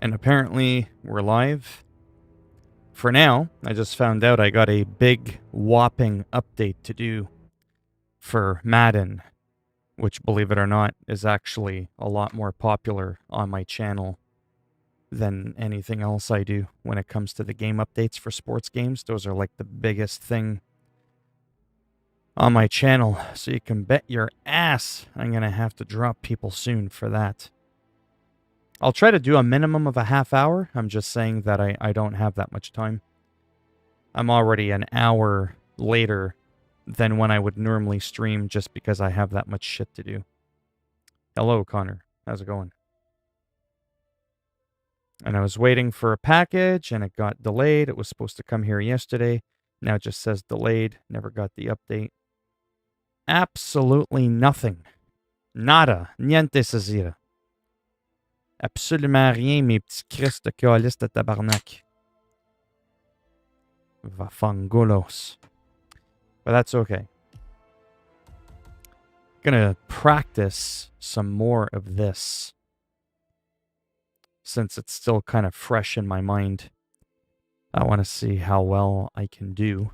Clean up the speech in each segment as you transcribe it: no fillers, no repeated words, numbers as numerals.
And apparently, we're live. For now, I just found out I got a big, whopping update to do for Madden, which, believe it or not, is actually a lot more popular on my channel than anything else I do when it comes to the game updates for sports games. Those are like the biggest thing on my channel, so you can bet your ass I'm going to have to drop people soon for that. I'll try to do a minimum of a half hour. I'm just saying that I don't have that much time. I'm already an hour later than when I would normally stream just because I have that much shit to do. Hello, Connor. How's it going? And I was waiting for a package and it got delayed. It was supposed to come here yesterday. Now it just says delayed. Never got the update. Absolutely nothing. Nada. Niente sazira. Absolument rien, mes petits Christ de calice de tabarnak. Vafangolos. But that's okay. Gonna practice some more of this, since it's still kind of fresh in my mind. I want to see how well I can do,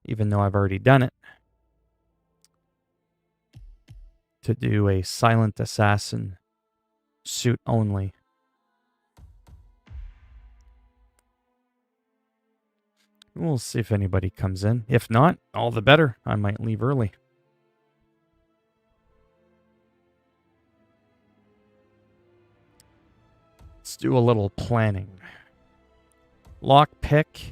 even though I've already done it, to do a silent assassin suit only. We'll see if anybody comes in. If not, all the better. I might leave early. Let's do a little planning. Lockpick.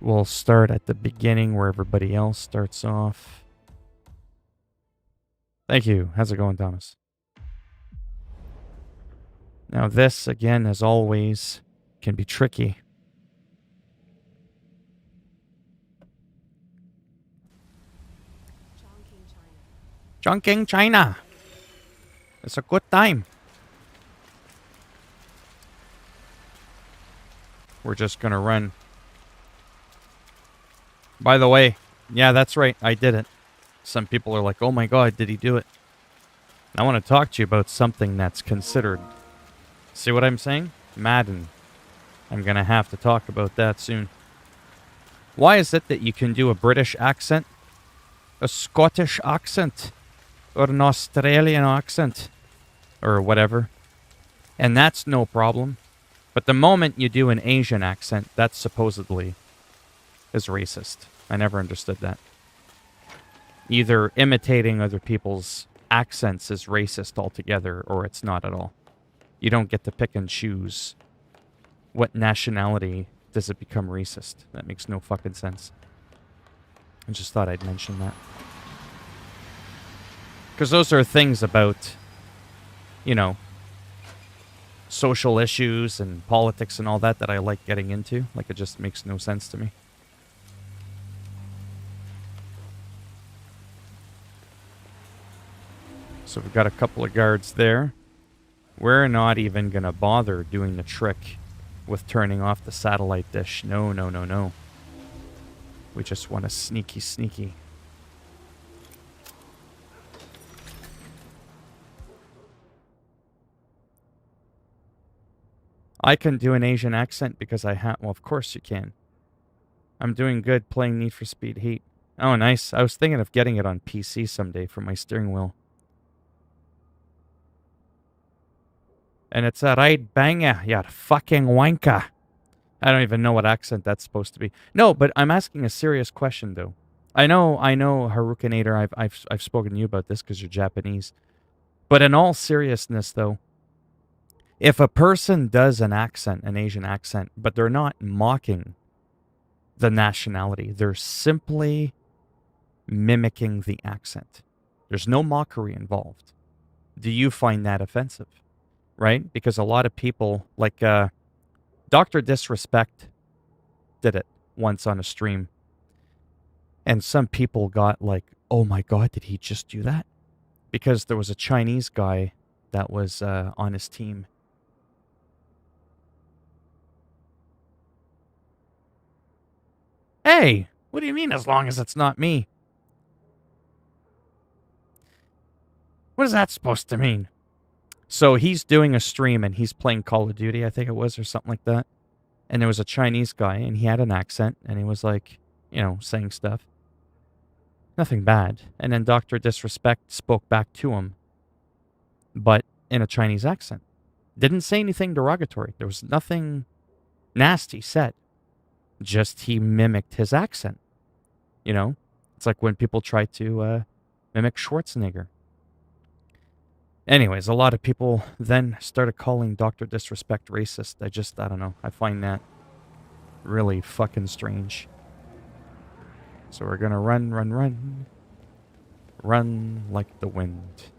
We'll start at the beginning where everybody else starts off. Thank you. How's it going, Thomas? Now this, again, as always, can be tricky. Chongqing, China. It's a good time. We're just gonna run. By the way, yeah, that's right. I did it. Some people are like, oh my god, did he do it? I want to talk to you about something that's considered. See what I'm saying? Madden. I'm gonna have to talk about that soon. Why is it that you can do a British accent, a Scottish accent, or an Australian accent, or whatever, and that's no problem? But the moment you do an Asian accent, that supposedly is racist. I never understood that. Either imitating other people's accents is racist altogether, or it's not at all. You don't get to pick and choose what nationality does it become racist. That makes no fucking sense. I just thought I'd mention that. Because those are things about, you know, social issues and politics and all that I like getting into. Like, it just makes no sense to me. So we've got a couple of guards there. We're not even going to bother doing the trick with turning off the satellite dish. No, no, no, no. We just want to sneaky, sneaky. I can do an Asian accent because I have... Well, of course you can. I'm doing good playing Need for Speed Heat. Oh, nice. I was thinking of getting it on PC someday for my steering wheel. And it's a right banger, you fucking wanker. I don't even know what accent that's supposed to be. No, but I'm asking a serious question, though. I know, Harukainator, I've spoken to you about this because you're Japanese. But in all seriousness, though, if a person does an accent, an Asian accent, but they're not mocking the nationality, they're simply mimicking the accent. There's no mockery involved. Do you find that offensive? Right? Because a lot of people, like Dr. Disrespect did it once on a stream. And some people got like, oh my god, did he just do that? Because there was a Chinese guy that was on his team. Hey, what do you mean as long as it's not me? What is that supposed to mean? So he's doing a stream and he's playing Call of Duty, I think it was, or something like that. And there was a Chinese guy and he had an accent and he was like, saying stuff. Nothing bad. And then Dr. Disrespect spoke back to him, but in a Chinese accent. Didn't say anything derogatory. There was nothing nasty said. Just he mimicked his accent. It's like when people try to mimic Schwarzenegger. Anyways, a lot of people then started calling Dr. Disrespect racist. I don't know. I find that really fucking strange. So we're gonna run, run, run. Run like the wind.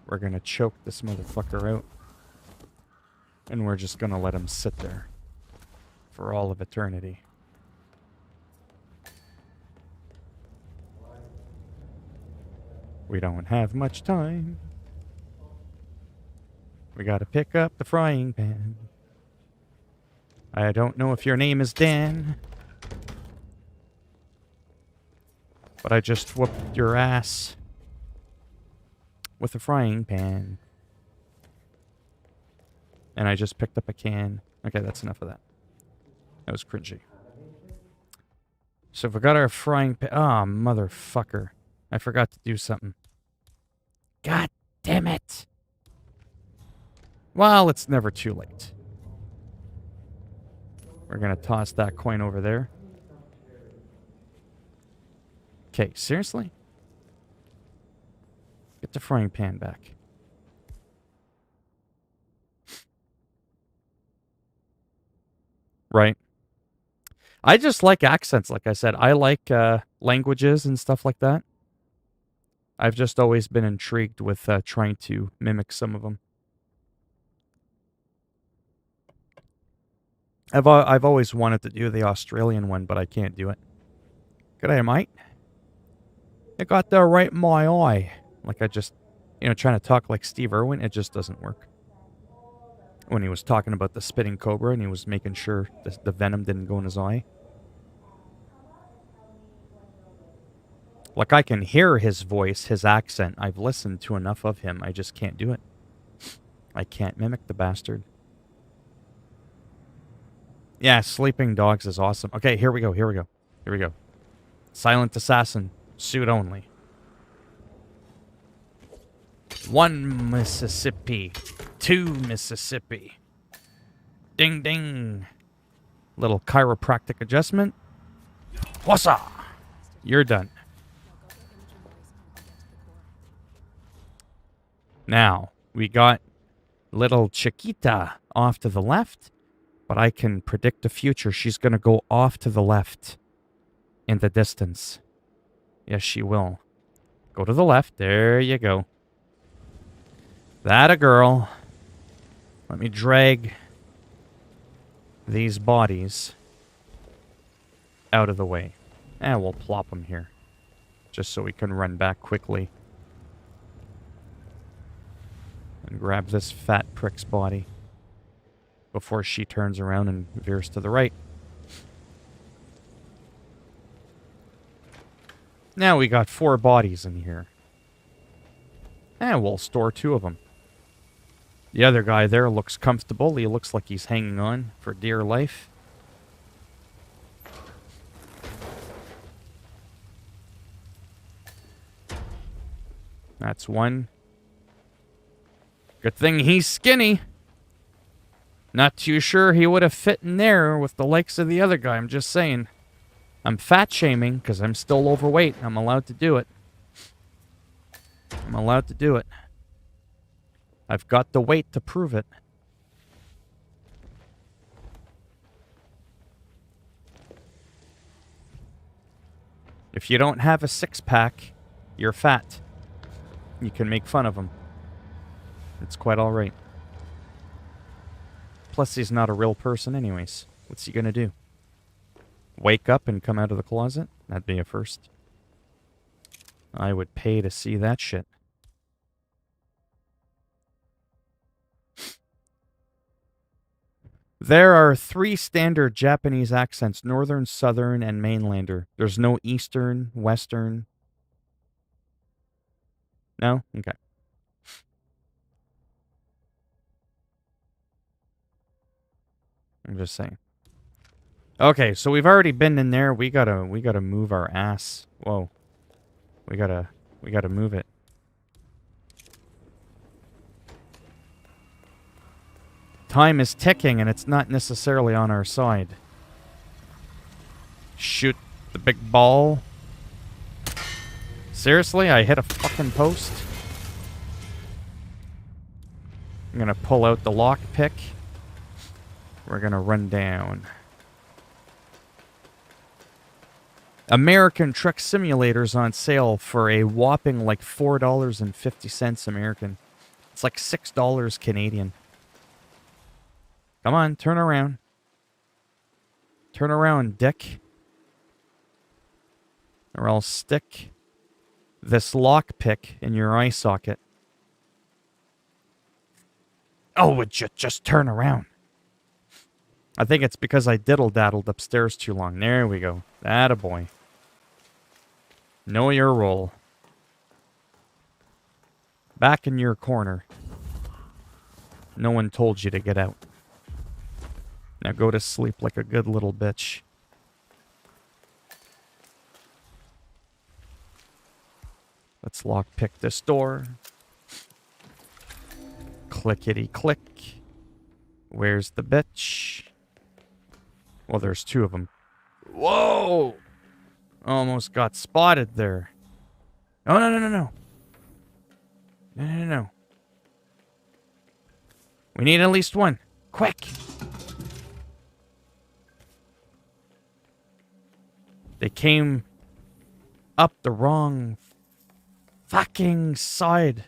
We're gonna choke this motherfucker out. And we're just gonna let him sit there for all of eternity. We don't have much time. We gotta pick up the frying pan. I don't know if your name is Dan, but I just whooped your ass with a frying pan. And I just picked up a can. Okay, that's enough of that. That was cringy. So if we got our frying pan... Oh, motherfucker. I forgot to do something. God damn it. Well, it's never too late. We're going to toss that coin over there. Okay, seriously? Get the frying pan back. Right. I just like accents, like I said. I like languages and stuff like that. I've just always been intrigued with trying to mimic some of them. I've always wanted to do the Australian one, but I can't do it. G'day, mate. I got that right in my eye. Like I just, trying to talk like Steve Irwin, it just doesn't work. When he was talking about the spitting cobra and he was making sure the venom didn't go in his eye. Like, I can hear his voice, his accent. I've listened to enough of him. I just can't do it. I can't mimic the bastard. Yeah, sleeping dogs is awesome. Okay, here we go. Silent assassin. Suit only. 1 Mississippi. 2 Mississippi. Ding, ding. Little chiropractic adjustment. Wassa! You're done. Now, we got little Chiquita off to the left, but I can predict the future. She's going to go off to the left in the distance. Yes, she will. Go to the left. There you go. That a girl. Let me drag these bodies out of the way. And we'll plop them here, just so we can run back quickly. And grab this fat prick's body before she turns around and veers to the right. Now we got 4 bodies in here. And we'll store 2 of them. The other guy there looks comfortable. He looks like he's hanging on for dear life. That's 1. Good thing he's skinny. Not too sure he would have fit in there with the likes of the other guy. I'm just saying. I'm fat shaming because I'm still overweight. I'm allowed to do it. I'm allowed to do it. I've got the weight to prove it. If you don't have a 6-pack, you're fat. You can make fun of him. It's quite alright. Plus, he's not a real person anyways. What's he gonna do? Wake up and come out of the closet? That'd be a first. I would pay to see that shit. There are 3 standard Japanese accents, Northern, Southern, and Mainlander. There's no Eastern, Western. No? Okay. I'm just saying. Okay, so we've already been in there. We gotta move our ass. Whoa. We gotta move it. Time is ticking and it's not necessarily on our side. Shoot the big ball. Seriously, I hit a fucking post? I'm gonna pull out the lockpick. We're gonna run down. American Truck Simulator's on sale for a whopping like $4.50 American. It's like $6 Canadian. Come on, turn around. Turn around, dick. Or I'll stick this lockpick in your eye socket. Oh, would you just turn around? I think it's because I diddle-daddled upstairs too long. There we go. Attaboy. Know your role. Back in your corner. No one told you to get out. Now go to sleep like a good little bitch. Let's lockpick this door. Clickety-click. Where's the bitch? Well, there's two of them. Whoa! Almost got spotted there. Oh, no, no, no, no. No, no, no, no. We need at least one. Quick! They came up the wrong fucking side.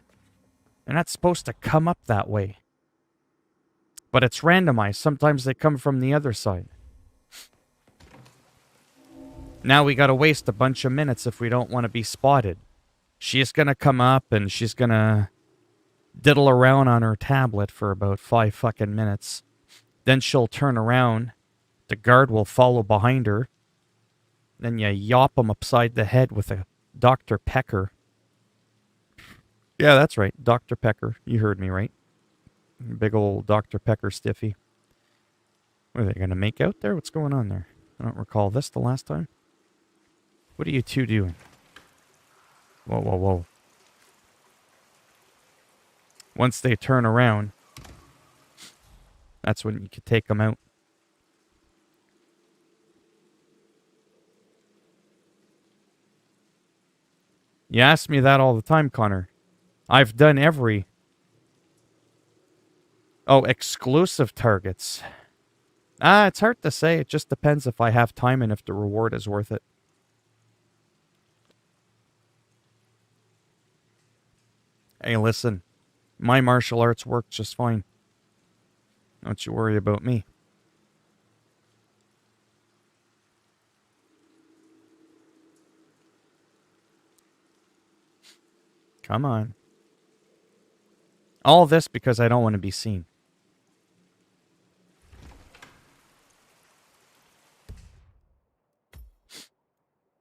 They're not supposed to come up that way. But it's randomized. Sometimes they come from the other side. Now we gotta waste a bunch of minutes if we don't want to be spotted. She's gonna come up and she's gonna diddle around on her tablet for about 5 fucking minutes. Then she'll turn around. The guard will follow behind her. Then you yop him upside the head with a Dr. Pecker. Yeah, that's right. Dr. Pecker. You heard me right. Big old Dr. Pecker stiffy. What are they going to make out there? What's going on there? I don't recall this the last time. What are you two doing? Whoa, whoa, whoa. Once they turn around, that's when you can take them out. You ask me that all the time, Connor. I've done every... Oh, exclusive targets. It's hard to say. It just depends if I have time and if the reward is worth it. Hey, listen. My martial arts work just fine. Don't you worry about me. Come on. All this because I don't want to be seen.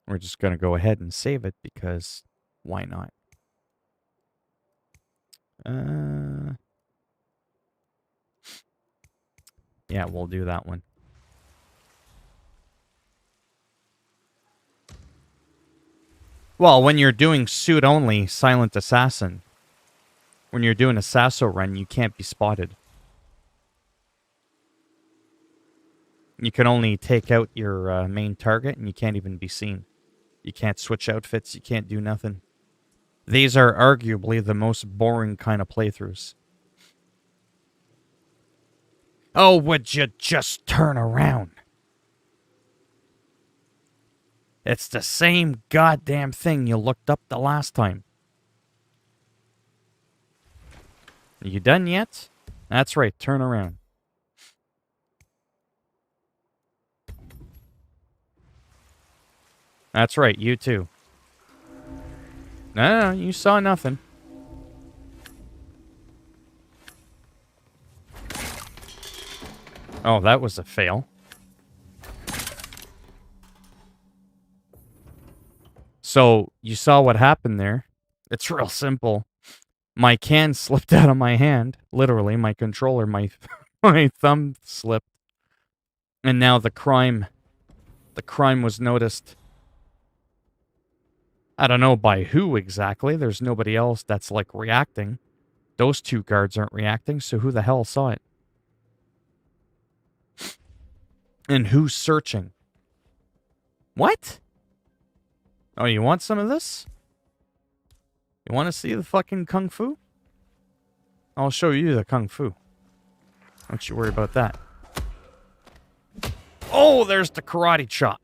We're just going to go ahead and save it because why not? Yeah, we'll do that one. Well, when you're doing suit only, Silent Assassin, when you're doing a Sasso run, you can't be spotted. You can only take out your main target, and you can't even be seen. You can't switch outfits, you can't do nothing. These are arguably the most boring kind of playthroughs. Oh, would you just turn around? It's the same goddamn thing you looked up the last time. Are you done yet? That's right, turn around. That's right, you too. No, you saw nothing. Oh, that was a fail. So, you saw what happened there. It's real simple. My can slipped out of my hand. Literally, my controller, my thumb slipped. And now the crime was noticed. I don't know by who exactly. There's nobody else that's like reacting. Those two guards aren't reacting, so who the hell saw it? And who's searching? What? Oh, you want some of this? You want to see the fucking kung fu? I'll show you the kung fu. Don't you worry about that. Oh, there's the karate chop.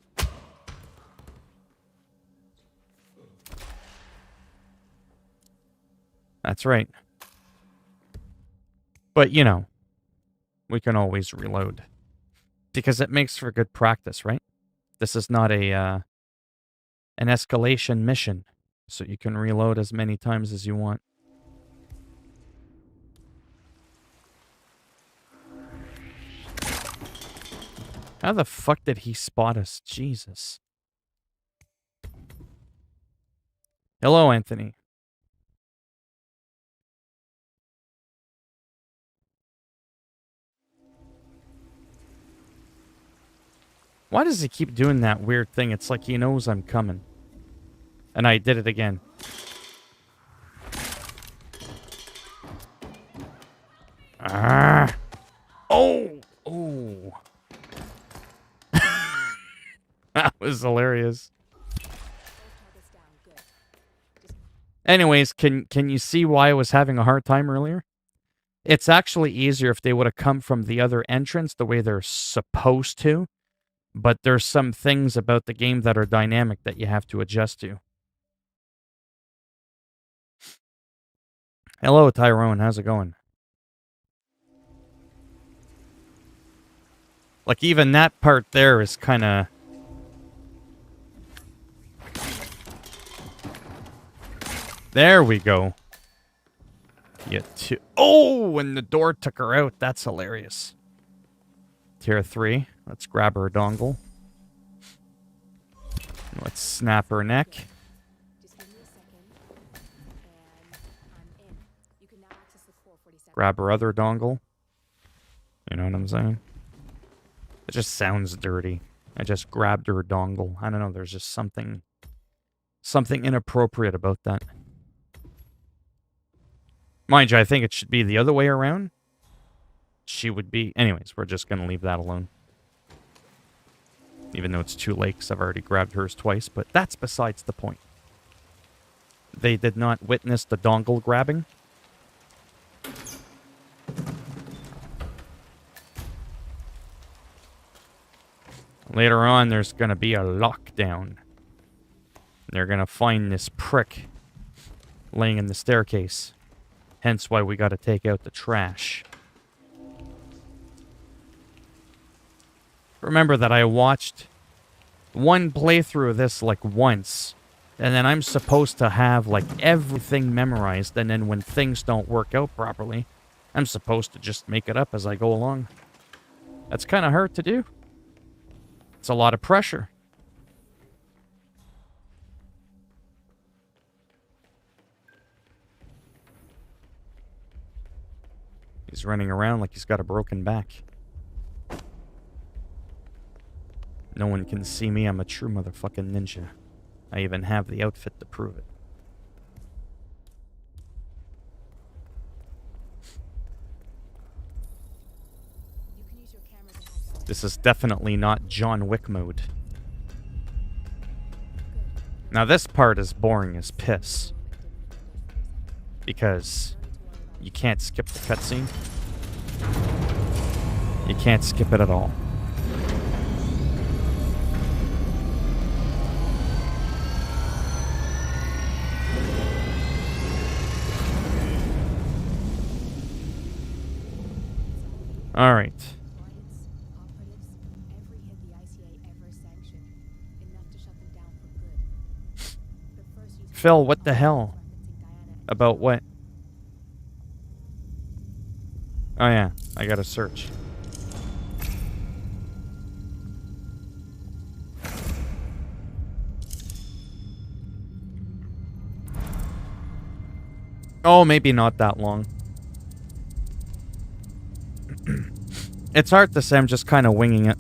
That's right. But, you know, we can always reload. Because it makes for good practice, right? This is not an escalation mission. So you can reload as many times as you want. How the fuck did he spot us? Jesus. Hello, Anthony. Why does he keep doing that weird thing? It's like he knows I'm coming. And I did it again. Ah. Oh. Oh. That was hilarious. Anyways, can you see why I was having a hard time earlier? It's actually easier if they would have come from the other entrance the way they're supposed to. But there's some things about the game that are dynamic that you have to adjust to. Hello, Tyrone. How's it going? Like, even that part there is kind of... There we go. Oh, and the door took her out. That's hilarious. Tier 3. Let's grab her dongle. Let's snap her neck. Grab her other dongle. You know what I'm saying? It just sounds dirty. I just grabbed her dongle. I don't know, there's just something inappropriate about that. Mind you, I think it should be the other way around. She would be... Anyways, we're just going to leave that alone. Even though it's too late, because I've already grabbed hers twice, but that's besides the point. They did not witness the dongle grabbing. Later on, there's going to be a lockdown. They're going to find this prick laying in the staircase. Hence why we got to take out the trash. Remember that I watched one playthrough of this like once. And then I'm supposed to have like everything memorized. And then when things don't work out properly, I'm supposed to just make it up as I go along. That's kind of hard to do. It's a lot of pressure. He's running around like he's got a broken back. No one can see me. I'm a true motherfucking ninja. I even have the outfit to prove it. This is definitely not John Wick mode. Now this part is boring as piss. Because you can't skip the cutscene. You can't skip it at all. All right. Phil, what the hell? About what? Oh yeah, I gotta search. Oh, maybe not that long. It's hard to say, I'm just kind of winging it.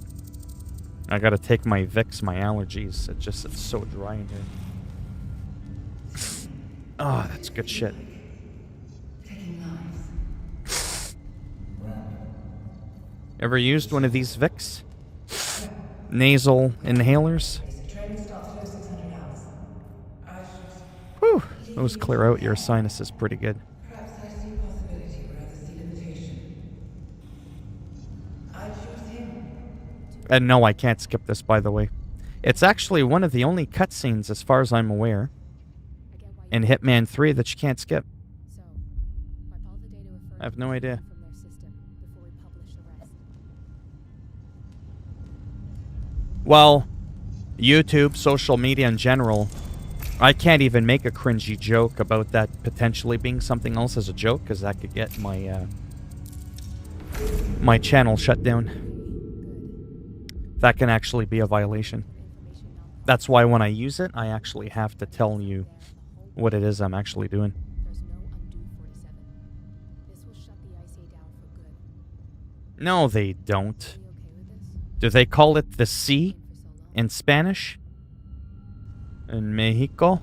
I gotta take my Vicks, my allergies. It's so dry in here. Oh, that's good shit. Ever used one of these Vicks? Nasal inhalers? Training starts at 0600 hours. I should Whew, those clear out your sinuses pretty good. perhaps I see possibility where others see limitation. I choose him. And no, I can't skip this, by the way. It's actually one of the only cutscenes, as far as I'm aware, in Hitman 3 that you can't skip. I have no idea. Well, YouTube, social media in general, I can't even make a cringy joke about that potentially being something else as a joke, because that could get my my channel shut down. That can actually be a violation. That's why when I use it, I actually have to tell you what it is I'm actually doing. No, they don't. Do they call it the sea in Spanish? In Mexico?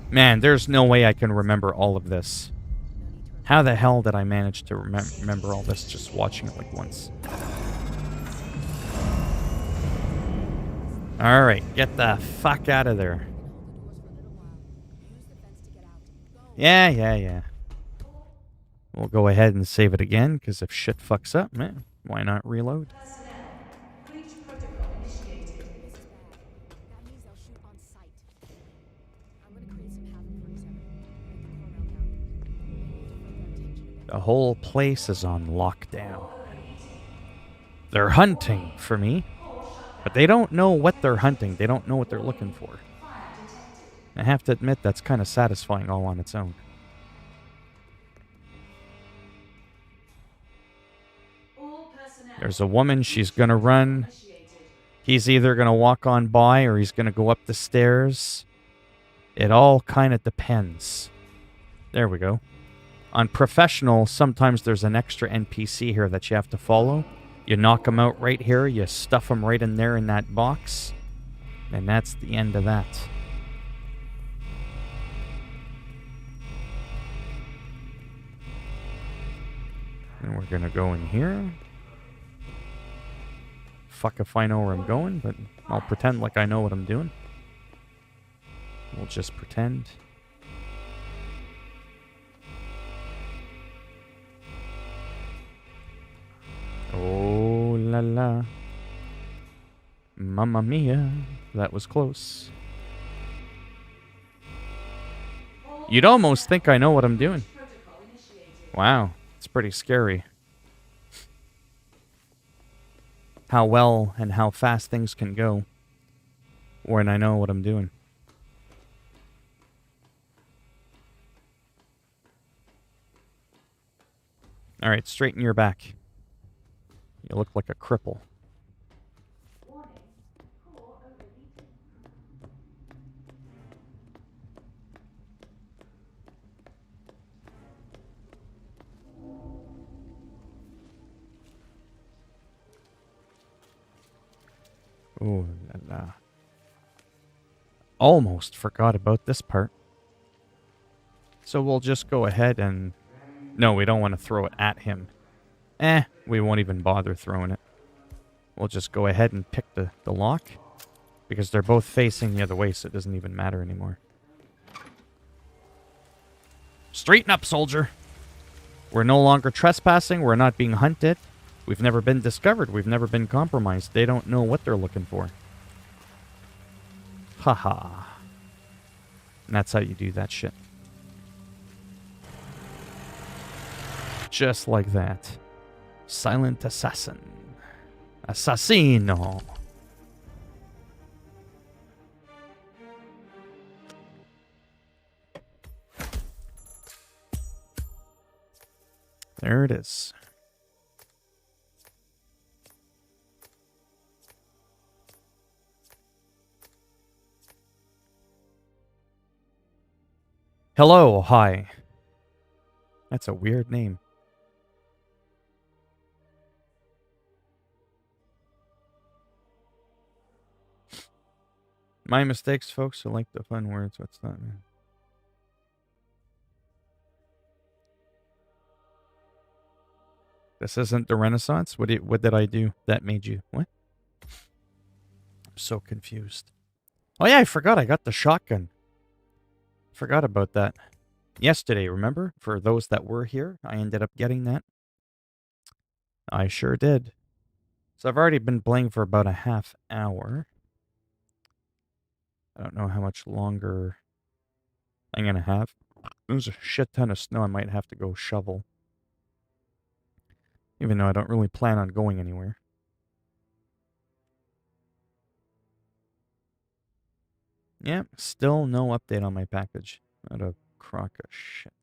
Man, there's no way I can remember all of this. How the hell did I manage to remember all this just watching it like once? Alright, get the fuck out of there. Yeah. We'll go ahead and save it again, because if shit fucks up, man, why not reload? Breach protocol initiated. The whole place is on lockdown. They're hunting for me, but they don't know what they're hunting. They don't know what they're looking for. I have to admit, that's kind of satisfying all on its own. There's a woman, she's gonna run. He's either gonna walk on by or he's gonna go up the stairs. It all kind of depends. There we go. On professional, sometimes there's an extra NPC here that you have to follow. You knock them out right here, you stuff them right in there in that box, and that's the end of that. And we're gonna go in here. Fuck if I know where I'm going, but I'll pretend like I know what I'm doing. We'll just pretend. Oh la la. Mamma mia. That was close. You'd almost think I know what I'm doing. Wow, it's pretty scary. How well and how fast things can go when I know what I'm doing. Alright, straighten your back. You look like a cripple. Oh la la. Almost forgot about this part. So we'll just go ahead and... No, we don't want to throw it at him. We won't even bother throwing it. We'll just go ahead and pick the lock. Because they're both facing the other way, so it doesn't even matter anymore. Straighten up, soldier! We're no longer trespassing. We're not being hunted. We've never been discovered. We've never been compromised. They don't know what they're looking for. Haha. And that's how you do that shit. Just like that. Silent assassin. Assassino. There it is. Hello, hi. That's a weird name. My mistakes, folks. I like the fun words. What's that, man? This isn't the Renaissance? What did I do that made you... What? I'm so confused. Oh, yeah, I forgot. I got the shotgun. Forgot about that. Yesterday, remember? For those that were here, I ended up getting that. I sure did. So I've already been playing for about a half hour. I don't know how much longer I'm going to have. There's a shit ton of snow. I might have to go shovel. Even though I don't really plan on going anywhere. Yeah, still no update on my package. What a crock of shit.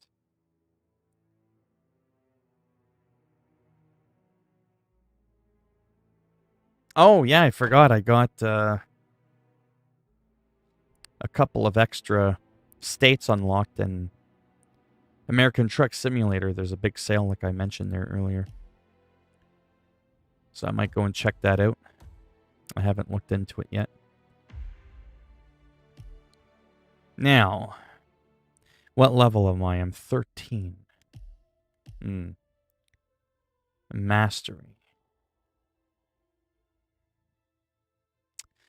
Oh, yeah, I forgot. I got a couple of extra states unlocked in American Truck Simulator. There's a big sale like I mentioned there earlier. So I might go and check that out. I haven't looked into it yet. Now, what level am I? I'm 13. Mastery.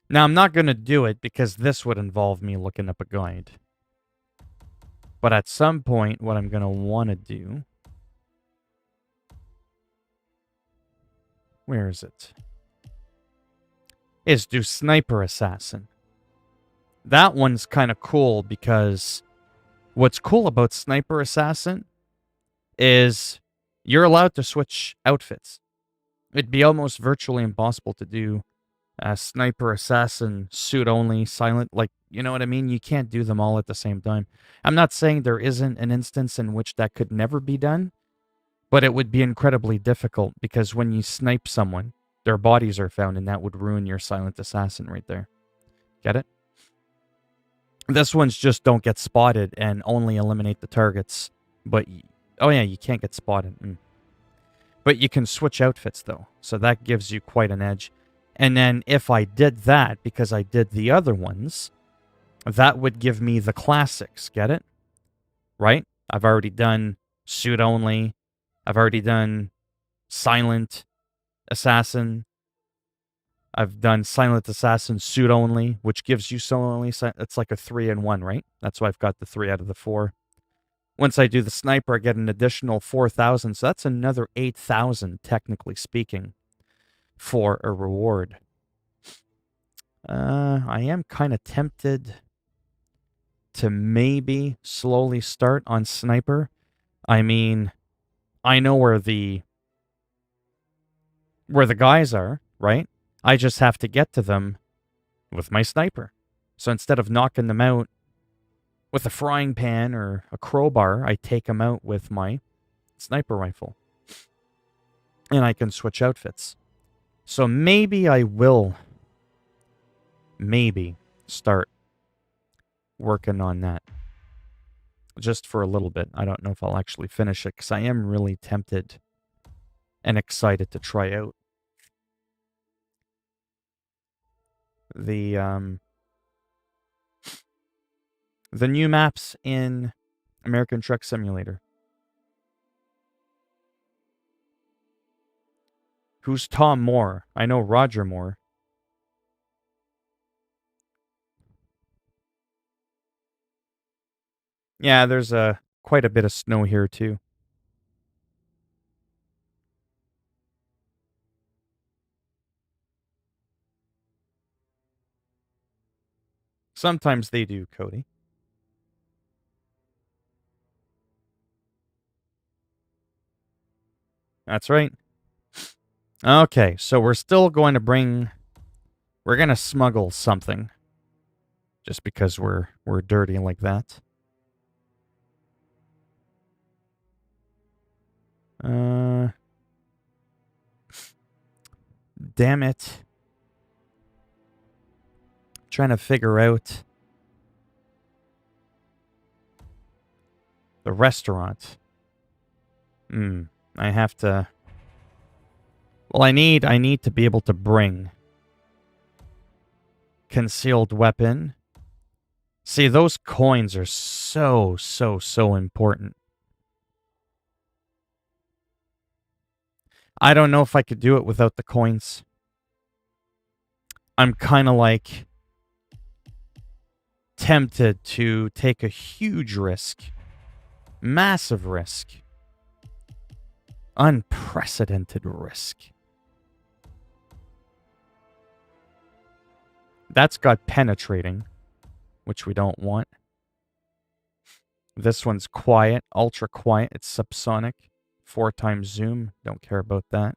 Now, I'm not going to do it because this would involve me looking up a guide. But at some point, what I'm going to want to do... Where is it? Is do Sniper Assassin. That one's kind of cool because what's cool about Sniper Assassin is you're allowed to switch outfits. It'd be almost virtually impossible to do a Sniper Assassin suit only, silent, like, you know what I mean? You can't do them all at the same time. I'm not saying there isn't an instance in which that could never be done, but it would be incredibly difficult because when you snipe someone, their bodies are found and that would ruin your silent assassin right there. Get it? This one's just don't get spotted and only eliminate the targets. But, oh yeah, you can't get spotted. But you can switch outfits though, so that gives you quite an edge. And then if I did that, because I did the other ones, that would give me the classics, get it? Right? I've already done suit only. I've already done silent assassin. I've done silent assassin suit only, which gives you so only. It's like a 3-in-1, right? That's why I've got the 3 out of the 4. Once I do the sniper, I get an additional 4,000. So that's another 8,000, technically speaking, for a reward. I am kind of tempted to maybe slowly start on sniper. I mean, I know where the guys are, right? I just have to get to them with my sniper. So instead of knocking them out with a frying pan or a crowbar, I take them out with my sniper rifle. And I can switch outfits. So maybe I will start working on that. Just for a little bit. I don't know if I'll actually finish it because I am really tempted and excited to try out the new maps in American Truck Simulator. Who's Tom Moore? I know Roger Moore. Yeah, there's quite a bit of snow here too. Sometimes they do, Cody. That's right. Okay, so we're still going to we're going to smuggle something. Just because we're dirty like that. Damn it. Trying to figure out the restaurant. I have to... Well, I need to be able to bring Concealed weapon. See, those coins are so important. I don't know if I could do it without the coins. I'm kind of like tempted to take a huge risk. Massive risk. Unprecedented risk. That's got penetrating, which we don't want. This one's quiet, ultra quiet. It's subsonic. 4 times zoom. Don't care about that.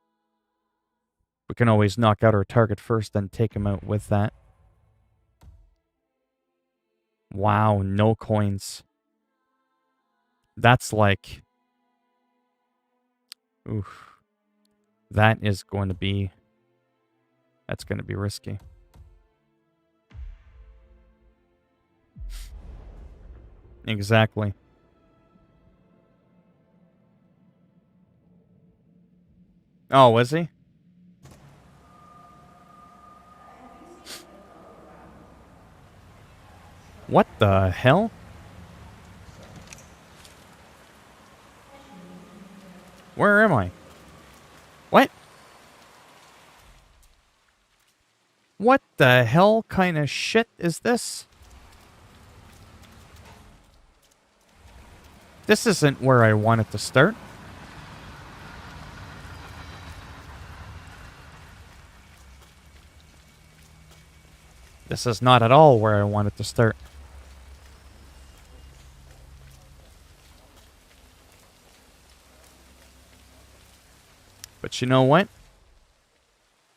We can always knock out our target first, then take him out with that. Wow, no coins. That's like... Oof. That is going to be... That's going to be risky. Exactly. Oh, was he? What the hell? Where am I? What? What the hell kind of shit is this? This isn't where I wanted to start. This is not at all where I wanted to start. But you know what?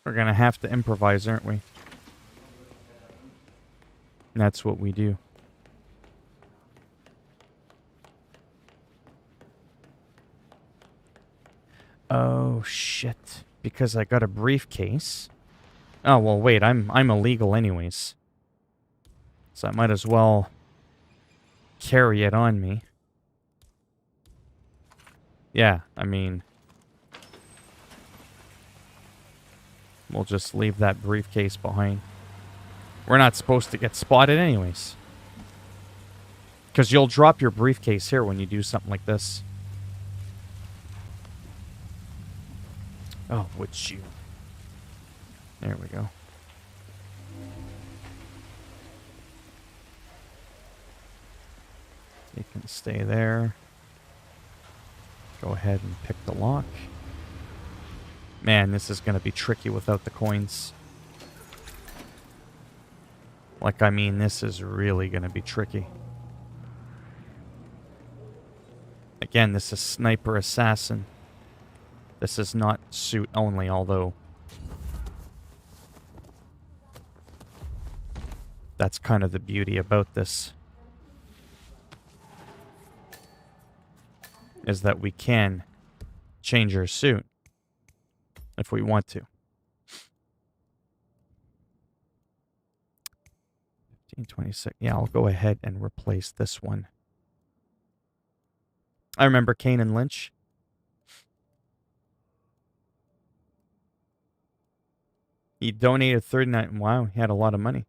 We're gonna have to improvise, aren't we? And that's what we do. Oh shit. Because I got a briefcase. Oh well wait, I'm illegal anyways. So I might as well carry it on me. Yeah, I mean, we'll just leave that briefcase behind. We're not supposed to get spotted anyways. Because you'll drop your briefcase here when you do something like this. Oh, would you? There we go. You can stay there. Go ahead and pick the lock. Man, this is going to be tricky without the coins. Like, I mean, this is really going to be tricky. Again, this is Sniper Assassin. This is not suit only, although that's kind of the beauty about this. Is that we can change our suit if we want to. 1526. Yeah, I'll go ahead and replace this one. I remember Kane and Lynch. He donated 39. Wow, he had a lot of money.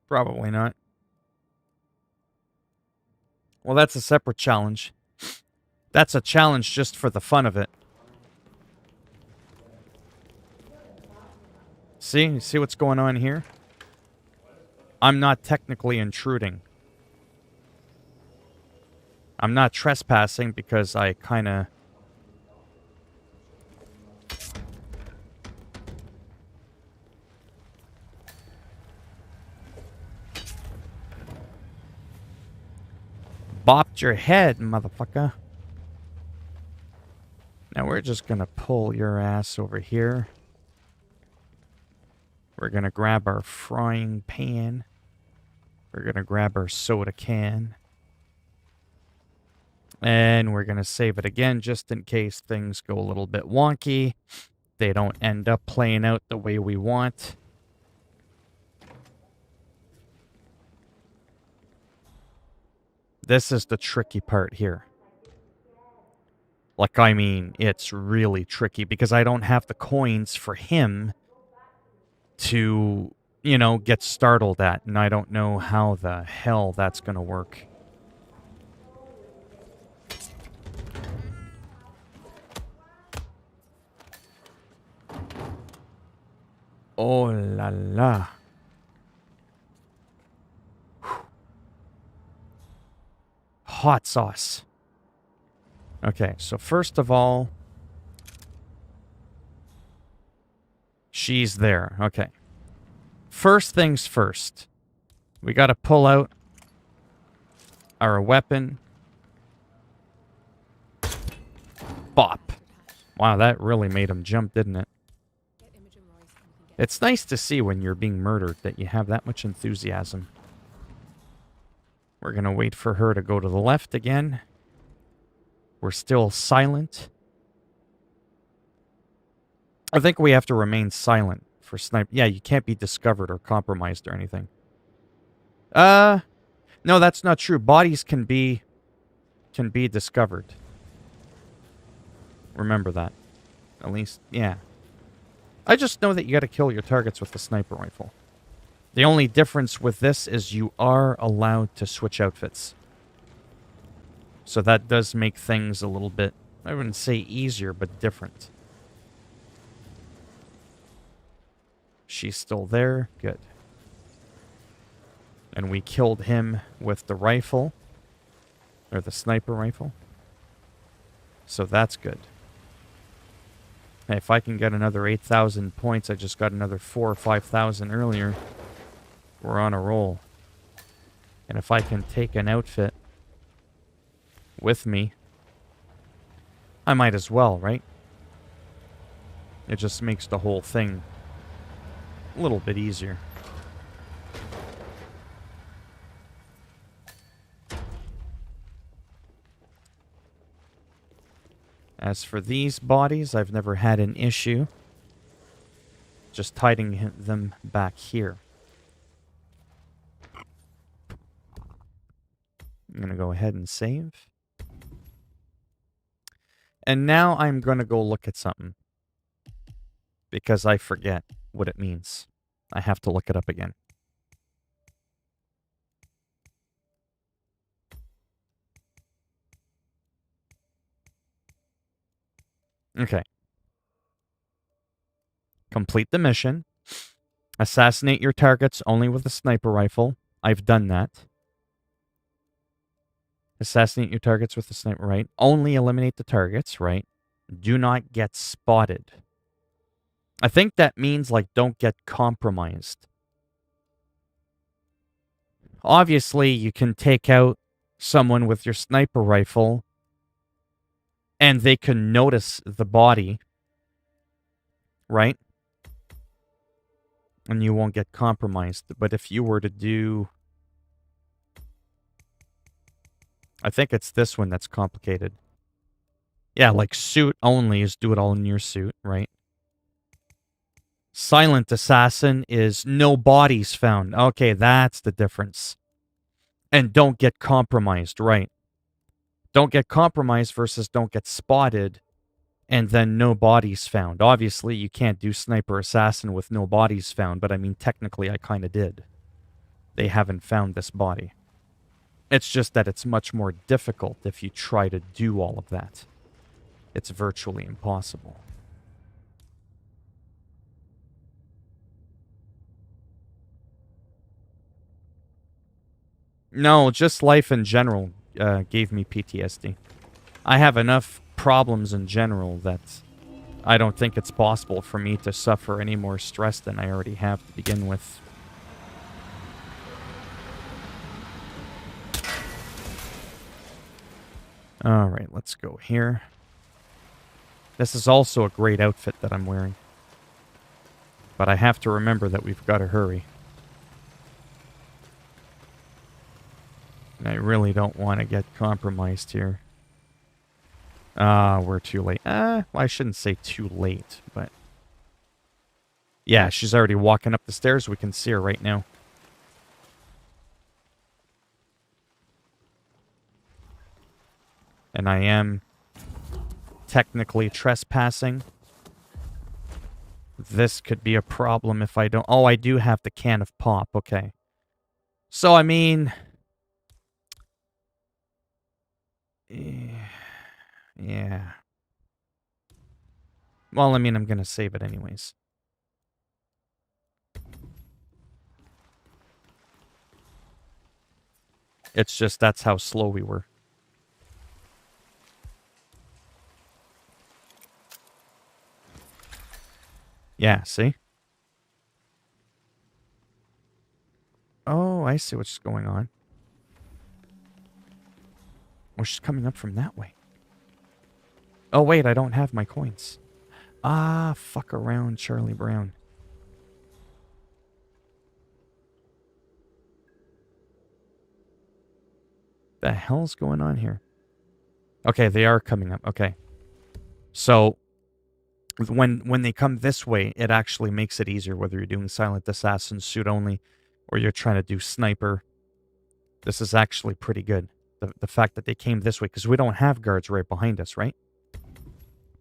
Probably not. Well, that's a separate challenge. That's a challenge just for the fun of it. See? See what's going on here? I'm not technically intruding. I'm not trespassing because I kind of... bopped your head, motherfucker. Now we're just gonna pull your ass over here. We're gonna grab our frying pan. We're gonna grab our soda can. And we're gonna save it again just in case things go a little bit wonky. they don't end up playing out the way we want. This is the tricky part here. Like, I mean, it's really tricky because I don't have the coins for him to, you know, get startled at, and I don't know how the hell that's gonna work. Oh la la. Hot sauce. Okay, so first of all, she's there. Okay. First things first. We gotta pull out our weapon. Bop. Wow, that really made him jump, didn't it? It's nice to see when you're being murdered that you have that much enthusiasm. We're gonna wait for her to go to the left again. We're still silent. I think we have to remain silent for snipe. Yeah, you can't be discovered or compromised or anything. No, that's not true. Bodies can be discovered. Remember that. At least, yeah. I just know that you gotta kill your targets with the sniper rifle. The only difference with this is you are allowed to switch outfits. So that does make things a little bit, I wouldn't say easier, but different. She's still there. Good. And we killed him with the rifle. Or the sniper rifle. So that's good. Hey, if I can get another 8,000 points, I just got another 4,000 or 5,000 earlier. We're on a roll. And if I can take an outfit with me, I might as well, right? It just makes the whole thing a little bit easier. As for these bodies, I've never had an issue just hiding them back here. I'm going to go ahead and save. And now I'm going to go look at something. Because I forget what it means. I have to look it up again. Okay. Complete the mission. Assassinate your targets only with a sniper rifle. I've done that. Assassinate your targets with the sniper, right? Only eliminate the targets, right? Do not get spotted. I think that means, like, don't get compromised. Obviously, you can take out someone with your sniper rifle and they can notice the body, right? And you won't get compromised. But if you were to do... I think it's this one that's complicated. Yeah, like suit only is do it all in your suit, right? Silent assassin is no bodies found. Okay, that's the difference. And don't get compromised, right? Don't get compromised versus don't get spotted and then no bodies found. Obviously, you can't do sniper assassin with no bodies found, but I mean, technically, I kind of did. They haven't found this body. It's just that it's much more difficult if you try to do all of that. It's virtually impossible. No, just life in general gave me PTSD. I have enough problems in general that I don't think it's possible for me to suffer any more stress than I already have to begin with. Alright, let's go here. This is also a great outfit that I'm wearing. But I have to remember that we've got to hurry. And I really don't want to get compromised here. We're too late. Well, I shouldn't say too late, but Yeah, she's already walking up the stairs. We can see her right now. And I am technically trespassing. This could be a problem if I don't... Oh, I do have the can of pop. Okay. So, I mean... Yeah. Well, I mean, I'm going to save it anyways. It's just that's how slow we were. Yeah, see? Oh, I see what's going on. Oh, she's coming up from that way. Oh, wait, I don't have my coins. Ah, fuck around, Charlie Brown. The hell's going on here? Okay, they are coming up. Okay. So, when they come this way, it actually makes it easier, whether you're doing Silent Assassin suit only, or you're trying to do Sniper. This is actually pretty good. The fact that they came this way, because we don't have guards right behind us, right?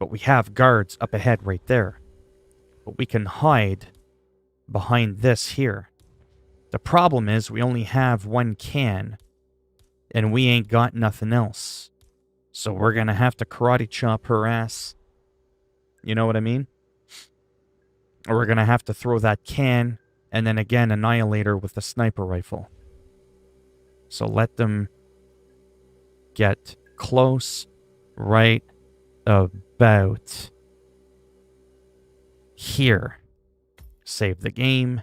But we have guards up ahead right there. But we can hide behind this here. The problem is we only have one can, and we ain't got nothing else. So we're going to have to karate chop her ass. You know what I mean? Or we're going to have to throw that can, and then again annihilate her with the sniper rifle. So let them get close right about here. Save the game.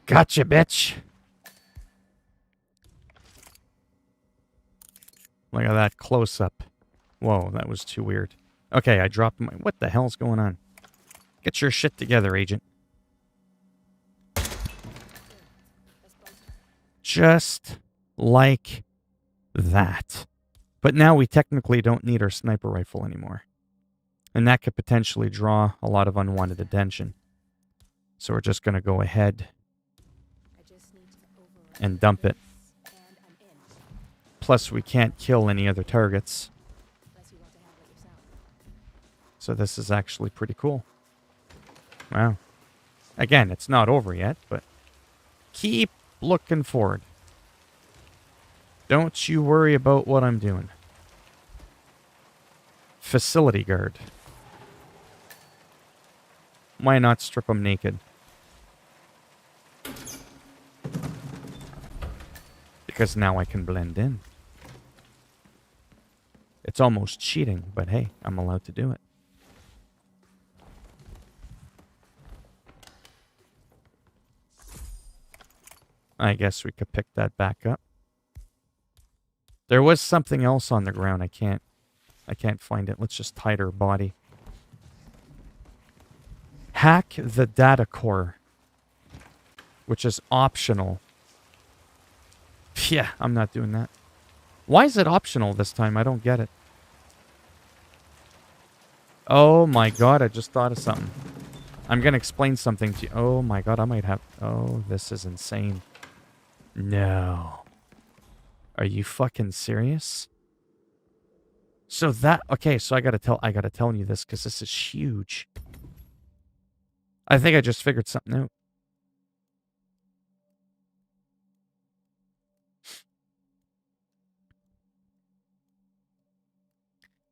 Gotcha, bitch. Look at that close-up. Whoa, that was too weird. Okay, I dropped my... What the hell's going on? Get your shit together, Agent. Just like that. But now we technically don't need our sniper rifle anymore. And that could potentially draw a lot of unwanted attention. So we're just going to go ahead and dump it. Plus, we can't kill any other targets. So this is actually pretty cool. Wow. Again, it's not over yet, but keep looking forward. Don't you worry about what I'm doing. Facility guard. Why not strip them naked? Because now I can blend in. It's almost cheating, but hey, I'm allowed to do it. I guess we could pick that back up. There was something else on the ground. I can't find it. Let's just hide her body. Hack the data core, which is optional. Yeah, I'm not doing that. Why is it optional this time? I don't get it. Oh my god, I just thought of something. I'm going to explain something to you. Oh my god, I might have... Oh, this is insane. No. Are you fucking serious? So that... Okay, so I gotta tell you this because this is huge. I think I just figured something out.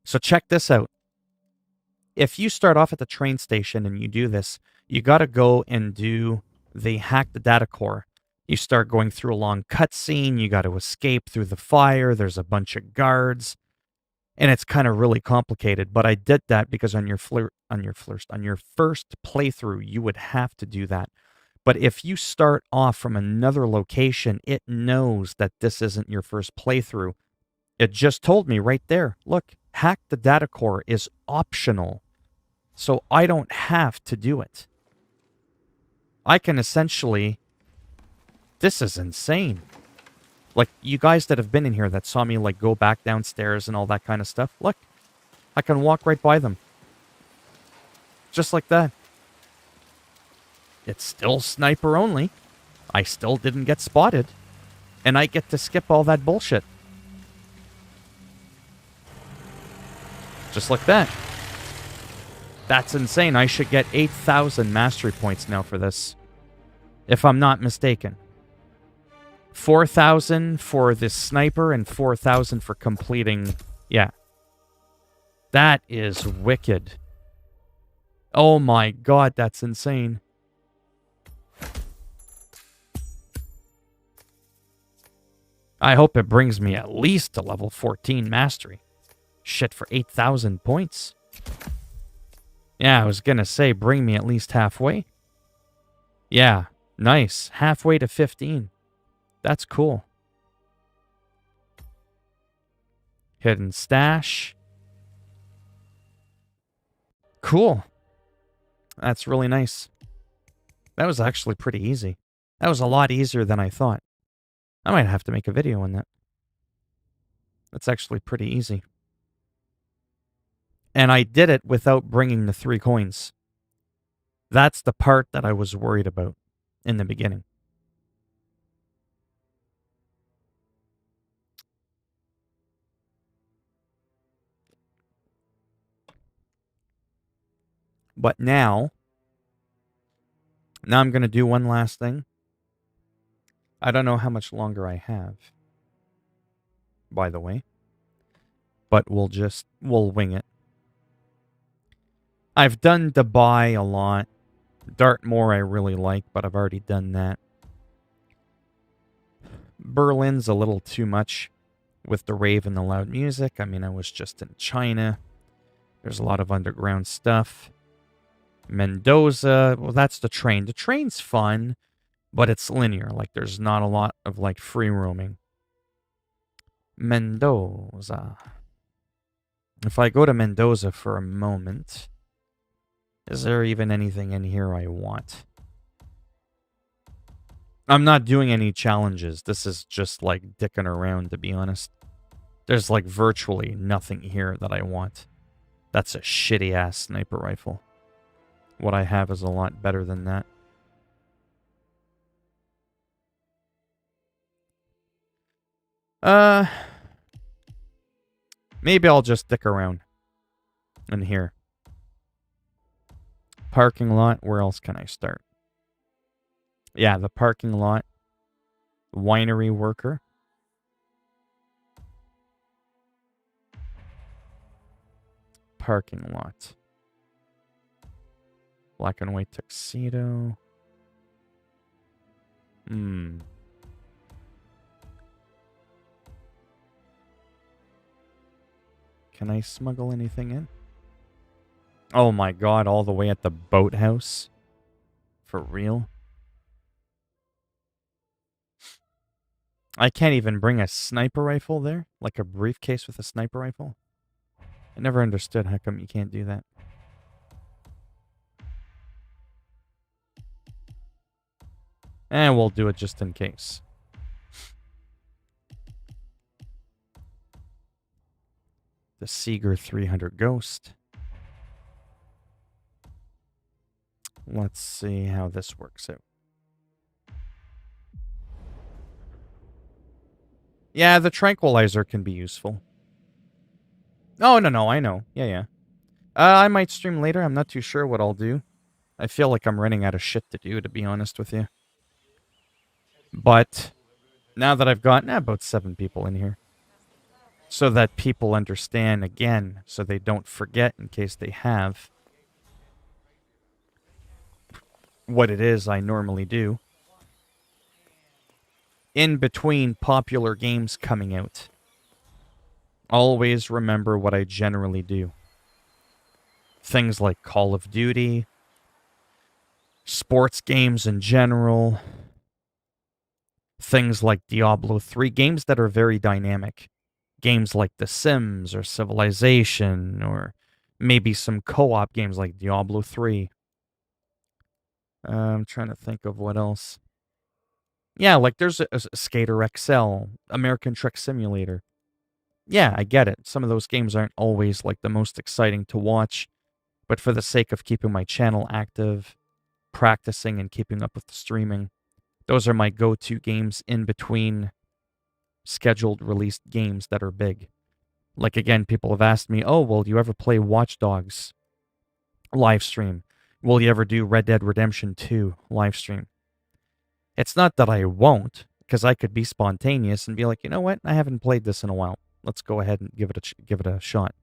So check this out. If you start off at the train station and you do this, you got to go and do the hack the data core. You start going through a long cutscene. You got to escape through the fire. There's a bunch of guards, and it's kind of really complicated. But I did that because on your first playthrough, you would have to do that. But if you start off from another location, it knows that this isn't your first playthrough. It just told me right there, look, hack the data core is optional. So I don't have to do it. I can essentially... This is insane. Like, you guys that have been in here that saw me, like, go back downstairs and all that kind of stuff, look. I can walk right by them. Just like that. It's still sniper only. I still didn't get spotted. And I get to skip all that bullshit. Just like that. That's insane. I should get 8,000 mastery points now for this. If I'm not mistaken. 4,000 for this sniper and 4,000 for completing... Yeah. That is wicked. Oh my god, that's insane. I hope it brings me at least to level 14 mastery. Shit, for 8,000 points. Yeah, I was gonna say, bring me at least halfway. Yeah, nice. Halfway to 15. That's cool. Hidden stash. Cool. That's really nice. That was actually pretty easy. That was a lot easier than I thought. I might have to make a video on that. That's actually pretty easy. And I did it without bringing the 3 coins. That's the part that I was worried about in the beginning. But now I'm going to do one last thing. I don't know how much longer I have, by the way. But we'll wing it. I've done Dubai a lot. Dartmoor I really like, but I've already done that. Berlin's a little too much with the rave and the loud music. I mean, I was just in China. There's a lot of underground stuff. Mendoza, well, that's the train. The train's fun, but it's linear. Like, there's not a lot of, like, free roaming. Mendoza. If I go to Mendoza for a moment, is there even anything in here I want? I'm not doing any challenges. This is just, like, dicking around, to be honest. There's, like, virtually nothing here that I want. That's a shitty-ass sniper rifle. What I have is a lot better than that. Maybe I'll just dick around in here. Parking lot, where else can I start? Yeah, the parking lot. Winery worker. Parking lot. Black and white tuxedo. Can I smuggle anything in? Oh my god, all the way at the boathouse? For real? I can't even bring a sniper rifle there? Like a briefcase with a sniper rifle? I never understood how come you can't do that. And we'll do it just in case. The Seeger 300 Ghost. Let's see how this works out. Yeah, the tranquilizer can be useful. Oh, no, I know. Yeah. I might stream later. I'm not too sure what I'll do. I feel like I'm running out of shit to do, to be honest with you. But now that I've gotten about 7 people in here, so that people understand again, so they don't forget in case they have what it is I normally do. In between popular games coming out, always remember what I generally do. Things like Call of Duty, sports games in general, things like Diablo 3, games that are very dynamic. Games like The Sims or Civilization or Maybe some co-op games like Diablo 3. I'm trying to think of what else. Yeah, like there's a Skater XL, American Truck Simulator. Yeah, I get it. Some of those games aren't always like the most exciting to watch, but for the sake of keeping my channel active, practicing and keeping up with the streaming, those are my go-to games in between scheduled released games that are big. Like again, people have asked me, "Oh, will you ever play Watch Dogs live stream? Will you ever do Red Dead Redemption 2 live stream?" It's not that I won't, because I could be spontaneous and be like, "You know what? I haven't played this in a while. Let's go ahead and give it a shot."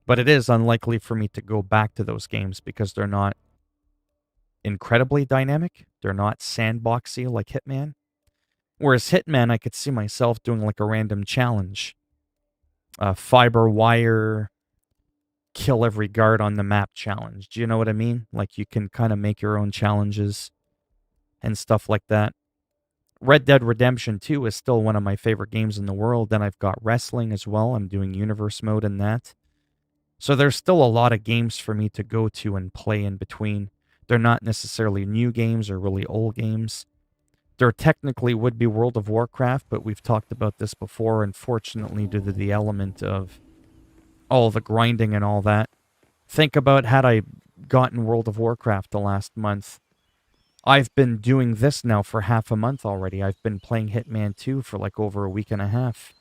But it is unlikely for me to go back to those games because they're not incredibly dynamic. They're not sandboxy like Hitman. Whereas Hitman, I could see myself doing like a random challenge. Fiber wire, kill every guard on the map challenge. Do you know what I mean? Like you can kind of make your own challenges and stuff like that. Red Dead Redemption 2 is still one of my favorite games in the world. Then I've got wrestling as well. I'm doing universe mode in that. So there's still a lot of games for me to go to and play in between. They're not necessarily new games or really old games. There technically would be World of Warcraft, but we've talked about this before. Unfortunately, due to the element of all the grinding and all that. Think about had I gotten World of Warcraft the last month. I've been doing this now for half a month already. I've been playing Hitman 2 for like over a week and a half.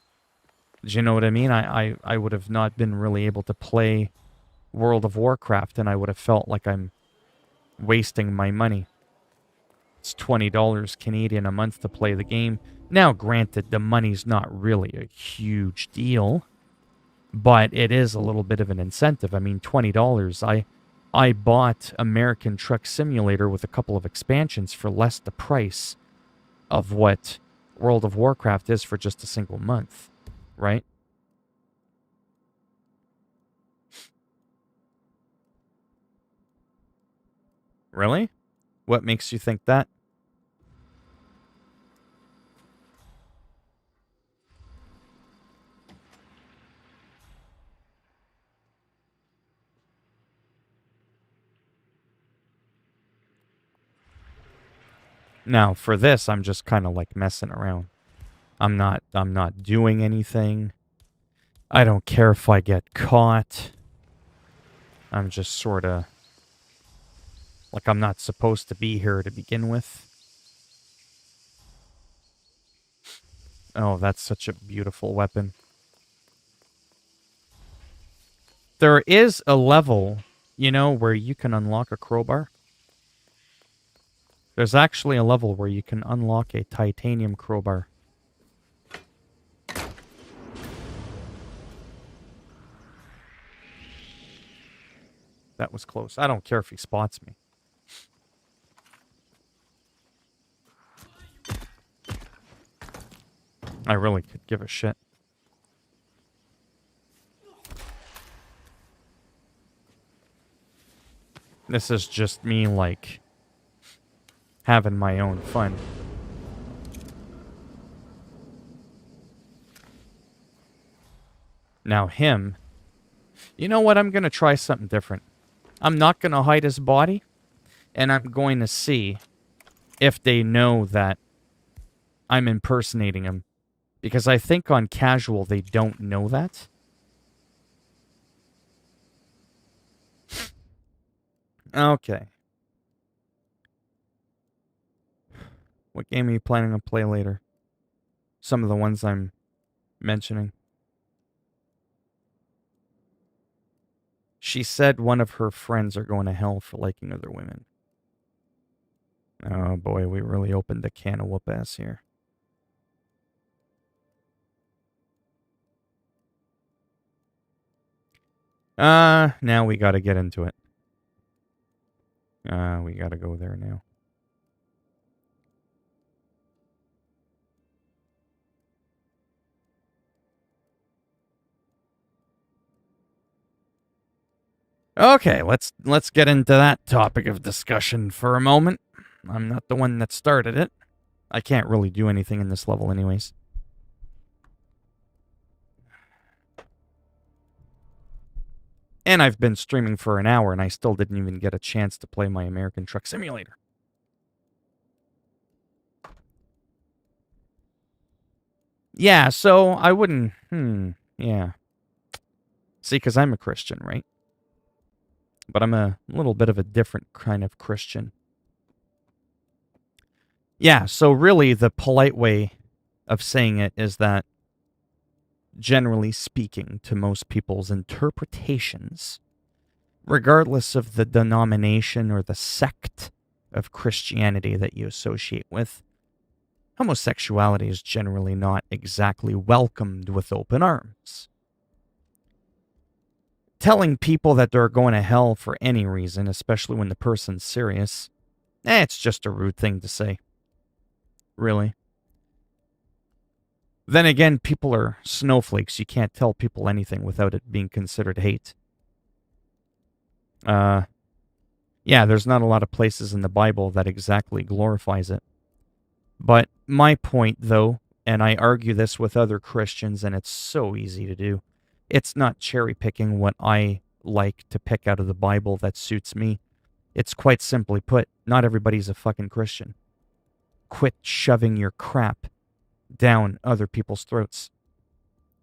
Do you know what I mean? I would have not been really able to play World of Warcraft, and I would have felt like I'm wasting my money. It's $20 Canadian a month to play the game. Now, granted, the money's not really a huge deal, but it is a little bit of an incentive. I mean, $20. I bought American Truck Simulator with a couple of expansions for less the price of what World of Warcraft is for just a single month, right? Really? What makes you think that? Now, for this, I'm just kind of like messing around. I'm not doing anything. I don't care if I get caught. I'm just sort of like I'm not supposed to be here to begin with. Oh, that's such a beautiful weapon. There is a level, you know, where you can unlock a crowbar. There's actually a level where you can unlock a titanium crowbar. That was close. I don't care if he spots me. I really could give a shit. This is just me, like, having my own fun. Now him. You know what? I'm going to try something different. I'm not going to hide his body, and I'm going to see if they know that I'm impersonating him. Because I think on casual, they don't know that. Okay. What game are you planning to play later? Some of the ones I'm mentioning. She said one of her friends are going to hell for liking other women. Oh boy, we really opened a can of whoop ass here. Now we gotta get into it. We gotta go there now. Okay, let's get into that topic of discussion for a moment. I'm not the one that started it. I can't really do anything in this level anyways. And I've been streaming for an hour and I still didn't even get a chance to play my American Truck Simulator. Yeah, so I wouldn't... yeah. See, because I'm a Christian, right? But I'm a little bit of a different kind of Christian. Yeah, so really the polite way of saying it is that, generally speaking, to most people's interpretations, regardless of the denomination or the sect of Christianity that you associate with, homosexuality is generally not exactly welcomed with open arms. Telling people that they're going to hell for any reason, especially when the person's serious, it's just a rude thing to say. Really. Then again, people are snowflakes. You can't tell people anything without it being considered hate. Yeah, there's not a lot of places in the Bible that exactly glorifies it. But my point, though, and I argue this with other Christians, and it's so easy to do, it's not cherry picking what I like to pick out of the Bible that suits me. It's quite simply put, not everybody's a fucking Christian. Quit shoving your crap down other people's throats.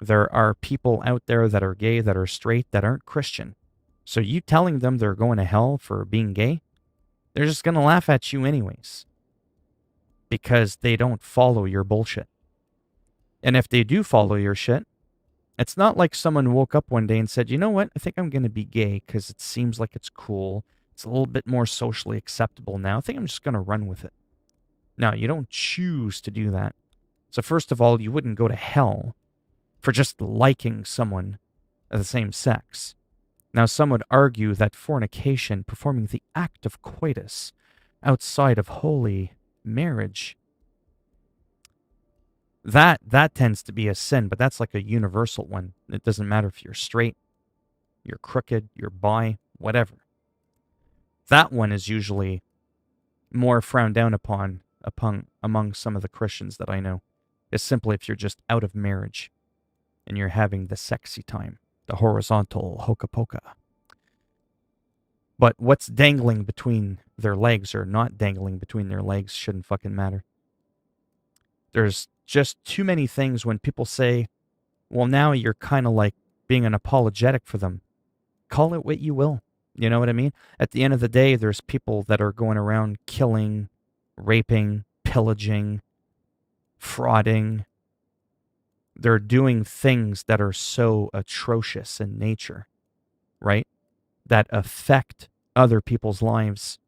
There are people out there that are gay, that are straight, that aren't Christian. So you telling them they're going to hell for being gay, they're just going to laugh at you anyways. Because they don't follow your bullshit. And if they do follow your shit, it's not like someone woke up one day and said, you know what, I think I'm going to be gay because it seems like it's cool. It's a little bit more socially acceptable now. I think I'm just going to run with it. Now, you don't choose to do that. So first of all, you wouldn't go to hell for just liking someone of the same sex. Now, some would argue that fornication, performing the act of coitus outside of holy marriage, that tends to be a sin, but that's like a universal one. It doesn't matter if you're straight, you're crooked, you're bi, whatever. That one is usually more frowned down upon among some of the Christians that I know. Is simply if you're just out of marriage and you're having the sexy time, the horizontal hoka poka. But what's dangling between their legs or not dangling between their legs shouldn't fucking matter. There's just too many things when people say, well, now you're kind of like being an apologetic for them. Call it what you will. You know what I mean? At the end of the day, there's people that are going around killing, raping, pillaging, frauding. They're doing things that are so atrocious in nature, right? That affect other people's lives.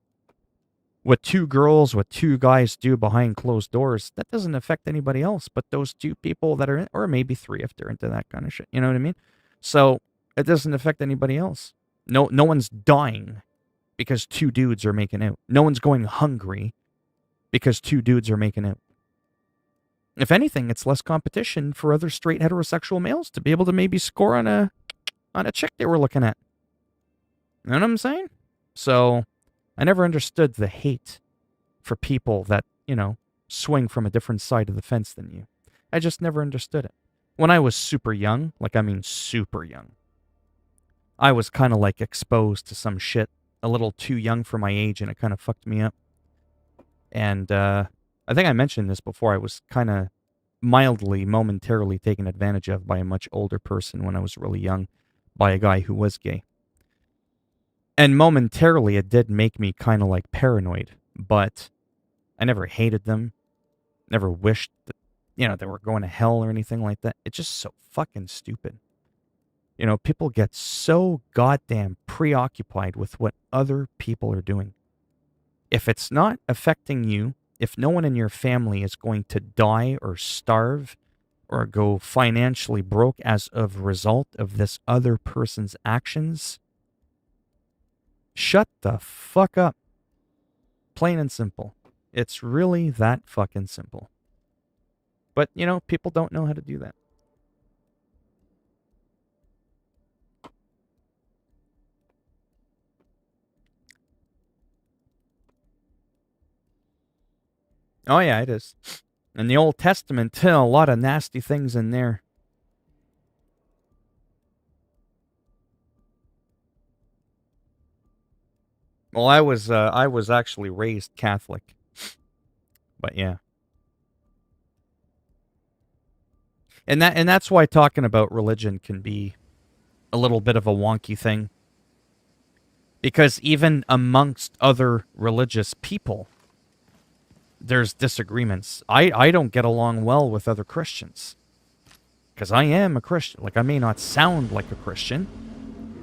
What two girls, what two guys do behind closed doors, that doesn't affect anybody else but those two people that are in, or maybe three if they're into that kind of shit. You know what I mean? So it doesn't affect anybody else. No one's dying because two dudes are making out. No one's going hungry because two dudes are making out. If anything, it's less competition for other straight heterosexual males to be able to maybe score on a chick they were looking at. You know what I'm saying? So I never understood the hate for people that, swing from a different side of the fence than you. I just never understood it. When I was super young, super young, I was kind of like exposed to some shit a little too young for my age, and it kind of fucked me up. And I think I mentioned this before. I was kind of momentarily taken advantage of by a much older person when I was really young, by a guy who was gay. And momentarily, it did make me kind of like paranoid, but I never hated them, never wished that, they were going to hell or anything like that. It's just so fucking stupid. People get so goddamn preoccupied with what other people are doing. If it's not affecting you, if no one in your family is going to die or starve or go financially broke as a result of this other person's actions, shut the fuck up. Plain and simple. It's really that fucking simple. But, people don't know how to do that. Oh, yeah, it is. In the Old Testament, a lot of nasty things in there. Well, I was actually raised Catholic, but yeah. And that's why talking about religion can be a little bit of a wonky thing, because even amongst other religious people, there's disagreements. I don't get along well with other Christians because I am a Christian. Like, I may not sound like a Christian,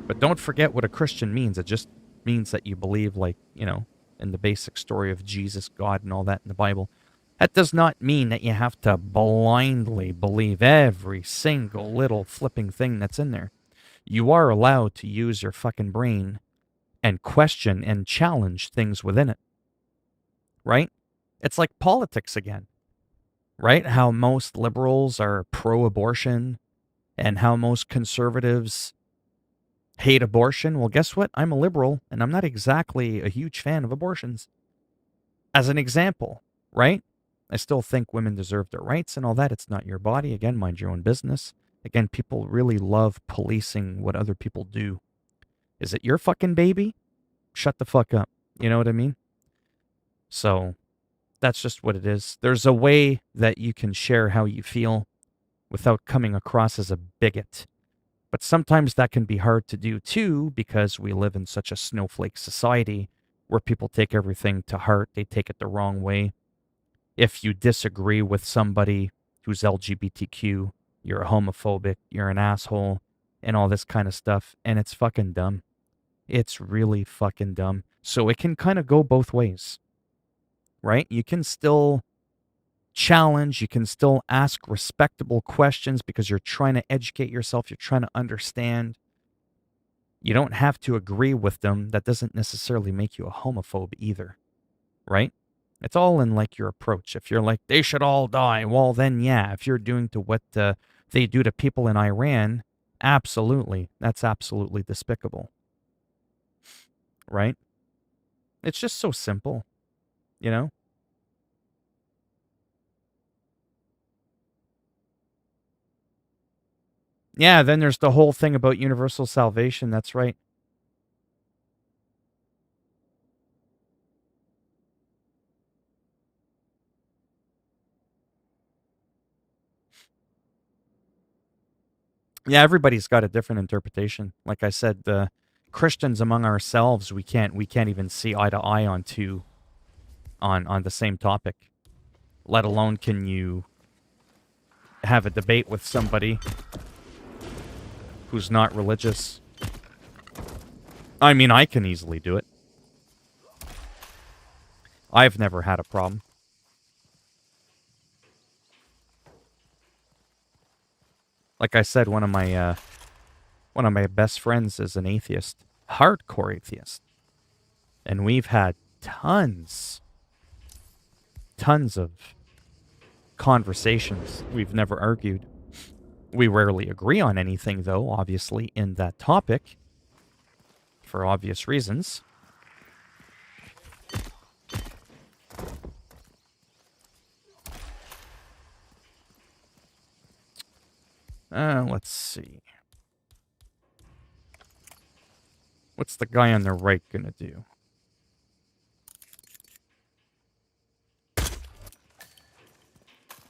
but don't forget what a Christian means. It just means that you believe, like, in the basic story of Jesus, God, and all that in the Bible. That does not mean that you have to blindly believe every single little flipping thing that's in there. You are allowed to use your fucking brain and question and challenge things within it, right? It's like politics again, right? How most liberals are pro abortion and how most conservatives hate abortion. Well, guess what? I'm a liberal and I'm not exactly a huge fan of abortions. As an example, right? I still think women deserve their rights and all that. It's not your body. Again, mind your own business. Again, people really love policing what other people do. Is it your fucking baby? Shut the fuck up. You know what I mean? So that's just what it is. There's a way that you can share how you feel without coming across as a bigot. But sometimes that can be hard to do too, because we live in such a snowflake society where people take everything to heart. They take it the wrong way. If you disagree with somebody who's LGBTQ, you're homophobic, you're an asshole, and all this kind of stuff. And it's fucking dumb. It's really fucking dumb. So it can kind of go both ways, right? You can still challenge, you can still ask respectable questions because you're trying to educate yourself, you're trying to understand. You don't have to agree with them. That doesn't necessarily make you a homophobe either, right? It's all in like your approach. If you're like, they should all die, well, then yeah. If you're doing to what they do to people in Iran, absolutely. That's absolutely despicable, right? It's just so simple, you know? Yeah, then there's the whole thing about universal salvation. That's right. Yeah, everybody's got a different interpretation. Like I said, the Christians among ourselves, we can't even see eye to eye on on the same topic. Let alone can you have a debate with somebody who's not religious. I mean, I can easily do it. I've never had a problem. Like I said, one of my best friends is an atheist, hardcore atheist. And we've had tons of conversations. We've never argued. We rarely agree on anything, though, obviously, in that topic, for obvious reasons. Let's see. What's the guy on the right gonna do?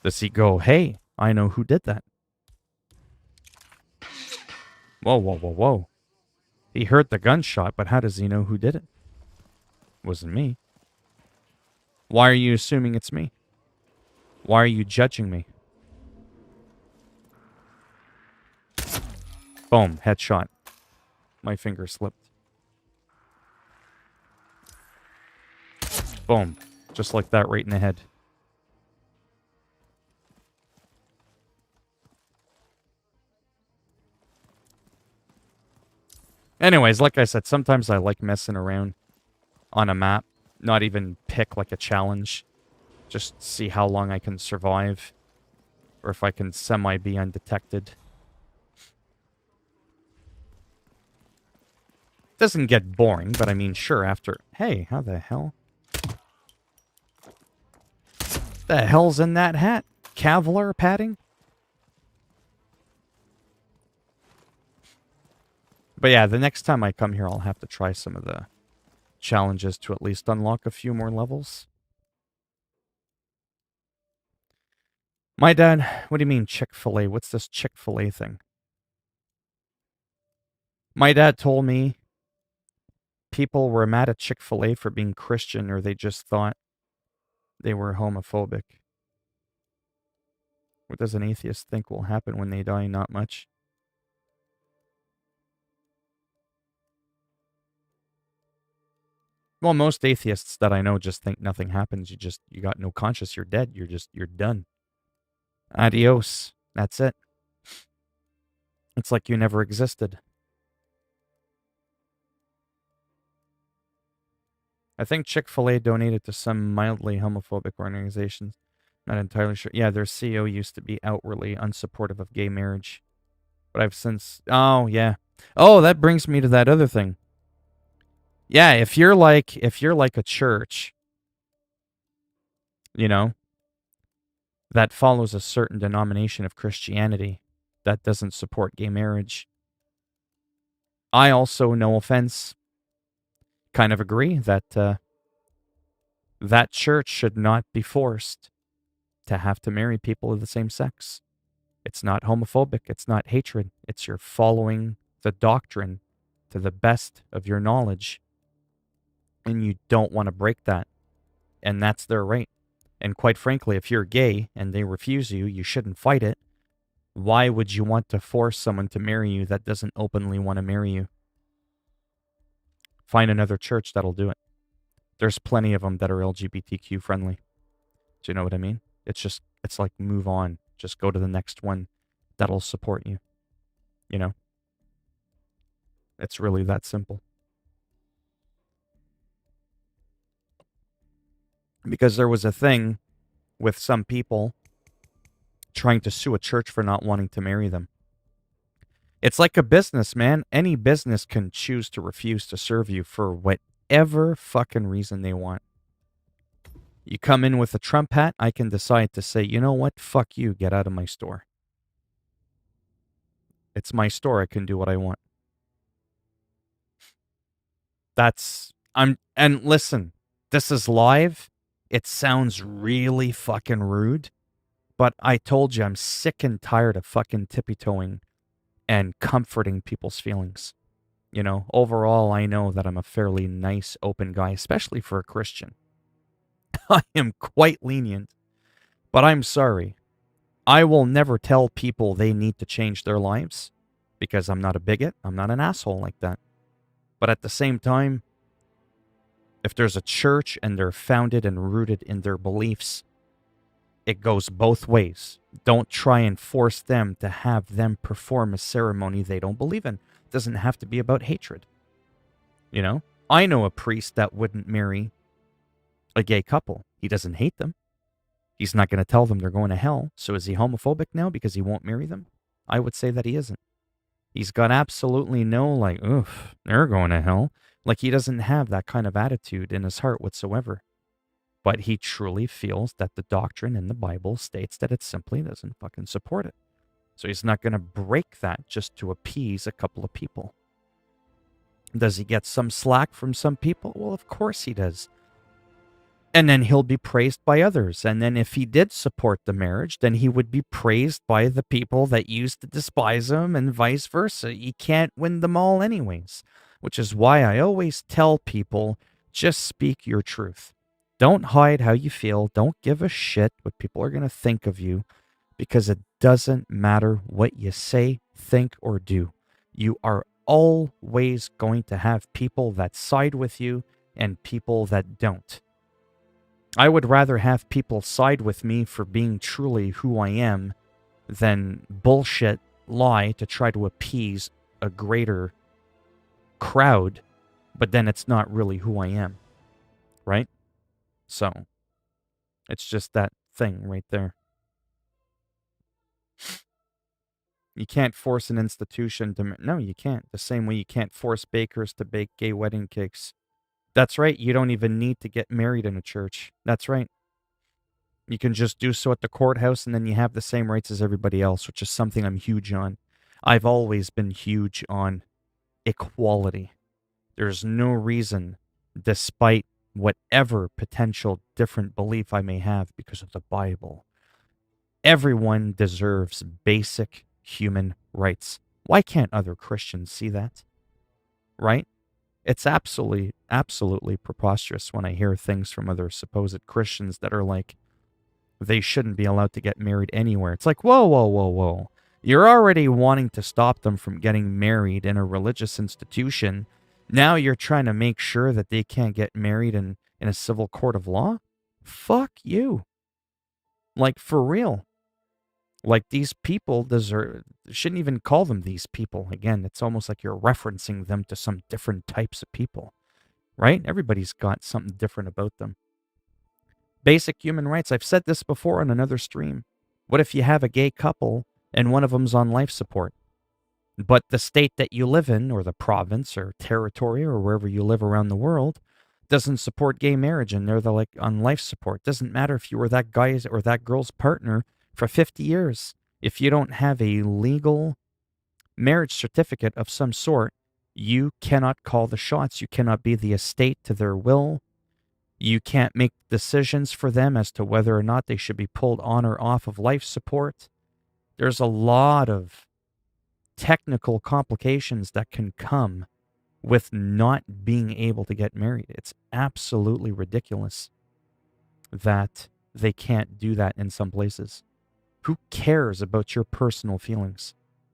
Does he go, hey, I know who did that? Whoa, whoa, whoa, whoa. He heard the gunshot, but how does he know who did it? Wasn't me. Why are you assuming it's me? Why are you judging me? Boom, headshot. My finger slipped. Boom. Just like that, right in the head. Anyways, like I said, sometimes I like messing around on a map. Not even pick like a challenge. Just see how long I can survive. Or if I can semi-be undetected. Doesn't get boring, but I mean, sure, after... Hey, how the hell? The hell's in that hat? Kevlar padding? But yeah, the next time I come here, I'll have to try some of the challenges to at least unlock a few more levels. My dad, what do you mean Chick-fil-A? What's this Chick-fil-A thing? My dad told me people were mad at Chick-fil-A for being Christian, or they just thought they were homophobic. What does an atheist think will happen when they die? Not much. Well, most atheists that I know just think nothing happens. You got no conscience. You're dead. You're done. Adios. That's it. It's like you never existed. I think Chick-fil-A donated to some mildly homophobic organizations. Not entirely sure. Yeah, their CEO used to be outwardly unsupportive of gay marriage. But I've since... Oh, yeah. Oh, that brings me to that other thing. Yeah, if you're like a church, you know, that follows a certain denomination of Christianity that doesn't support gay marriage, I also, no offense, kind of agree that that church should not be forced to have to marry people of the same sex. It's not homophobic. It's not hatred. It's you're following the doctrine to the best of your knowledge. And you don't want to break that. And that's their right. And quite frankly, if you're gay and they refuse you, you shouldn't fight it. Why would you want to force someone to marry you that doesn't openly want to marry you? Find another church that'll do it. There's plenty of them that are LGBTQ friendly. Do you know what I mean? It's like move on. Just go to the next one that'll support you. You know? It's really that simple. Because there was a thing with some people trying to sue a church for not wanting to marry them. It's like a business, man. Any business can choose to refuse to serve you for whatever fucking reason they want. You come in with a Trump hat, I can decide to say, you know what? Fuck you. Get out of my store. It's my store. I can do what I want. And listen, this is live. It sounds really fucking rude, but I told you I'm sick and tired of fucking tippy-toeing and comforting people's feelings. You know, overall, I know that I'm a fairly nice, open guy, especially for a Christian. I am quite lenient, but I'm sorry. I will never tell people they need to change their lives because I'm not a bigot. I'm not an asshole like that. But at the same time, if there's a church and they're founded and rooted in their beliefs, it goes both ways. Don't try and force them to have them perform a ceremony they don't believe in. It doesn't have to be about hatred. You know? I know a priest that wouldn't marry a gay couple. He doesn't hate them. He's not going to tell them they're going to hell. So is he homophobic now because he won't marry them? I would say that he isn't. He's got absolutely no, like, oof, they're going to hell. Like, he doesn't have that kind of attitude in his heart whatsoever. But he truly feels that the doctrine in the Bible states that it simply doesn't fucking support it. So he's not going to break that just to appease a couple of people. Does he get some slack from some people? Well, of course he does. And then he'll be praised by others. And then if he did support the marriage, then he would be praised by the people that used to despise him and vice versa. You can't win them all anyways. Which is why I always tell people, just speak your truth. Don't hide how you feel. Don't give a shit what people are going to think of you, because it doesn't matter what you say, think, or do. You are always going to have people that side with you and people that don't. I would rather have people side with me for being truly who I am than bullshit lie to try to appease a greater crowd, but then it's not really who I am, right? So, it's just that thing right there. You can't force an institution to... No, you can't. The same way you can't force bakers to bake gay wedding cakes. That's right. You don't even need to get married in a church. That's right. You can just do so at the courthouse, and then you have the same rights as everybody else, which is something I'm huge on. I've always been huge on equality. There's no reason despite whatever potential different belief I may have because of the Bible. Everyone deserves basic human rights. Why can't other Christians see that? Right? It's absolutely preposterous when I hear things from other supposed Christians that are like, they shouldn't be allowed to get married anywhere. It's like, whoa, whoa, whoa, whoa. You're already wanting to stop them from getting married in a religious institution. Now you're trying to make sure that they can't get married in a civil court of law? Fuck you. Like, for real. Like, these people shouldn't even call them these people. Again, it's almost like you're referencing them to some different types of people, right? Everybody's got something different about them. Basic human rights. I've said this before on another stream. What if you have a gay couple and one of them's on life support, but the state that you live in, or the province or territory or wherever you live around the world, doesn't support gay marriage and they're like on life support? Doesn't matter if you were that guy's or that girl's partner for 50 years. If you don't have a legal marriage certificate of some sort, you cannot call the shots. You cannot be the estate to their will. You can't make decisions for them as to whether or not they should be pulled on or off of life support. There's a lot of technical complications that can come with not being able to get married. It's absolutely ridiculous that they can't do that in some places. Who cares about your personal feelings?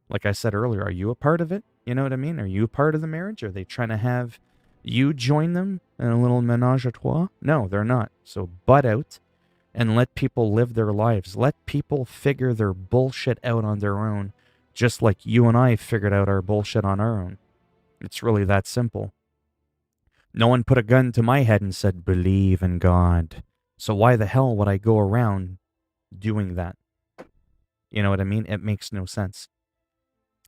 Like I said earlier, are you a part of it? You know what I mean? Are you a part of the marriage? Are they trying to have you join them in a little menage a trois? No, they're not. So butt out and let people live their lives. Let people figure their bullshit out on their own, just like you and I figured out our bullshit on our own. It's really that simple. No one put a gun to my head and said, believe in God. So why the hell would I go around doing that? You know what I mean? It makes no sense.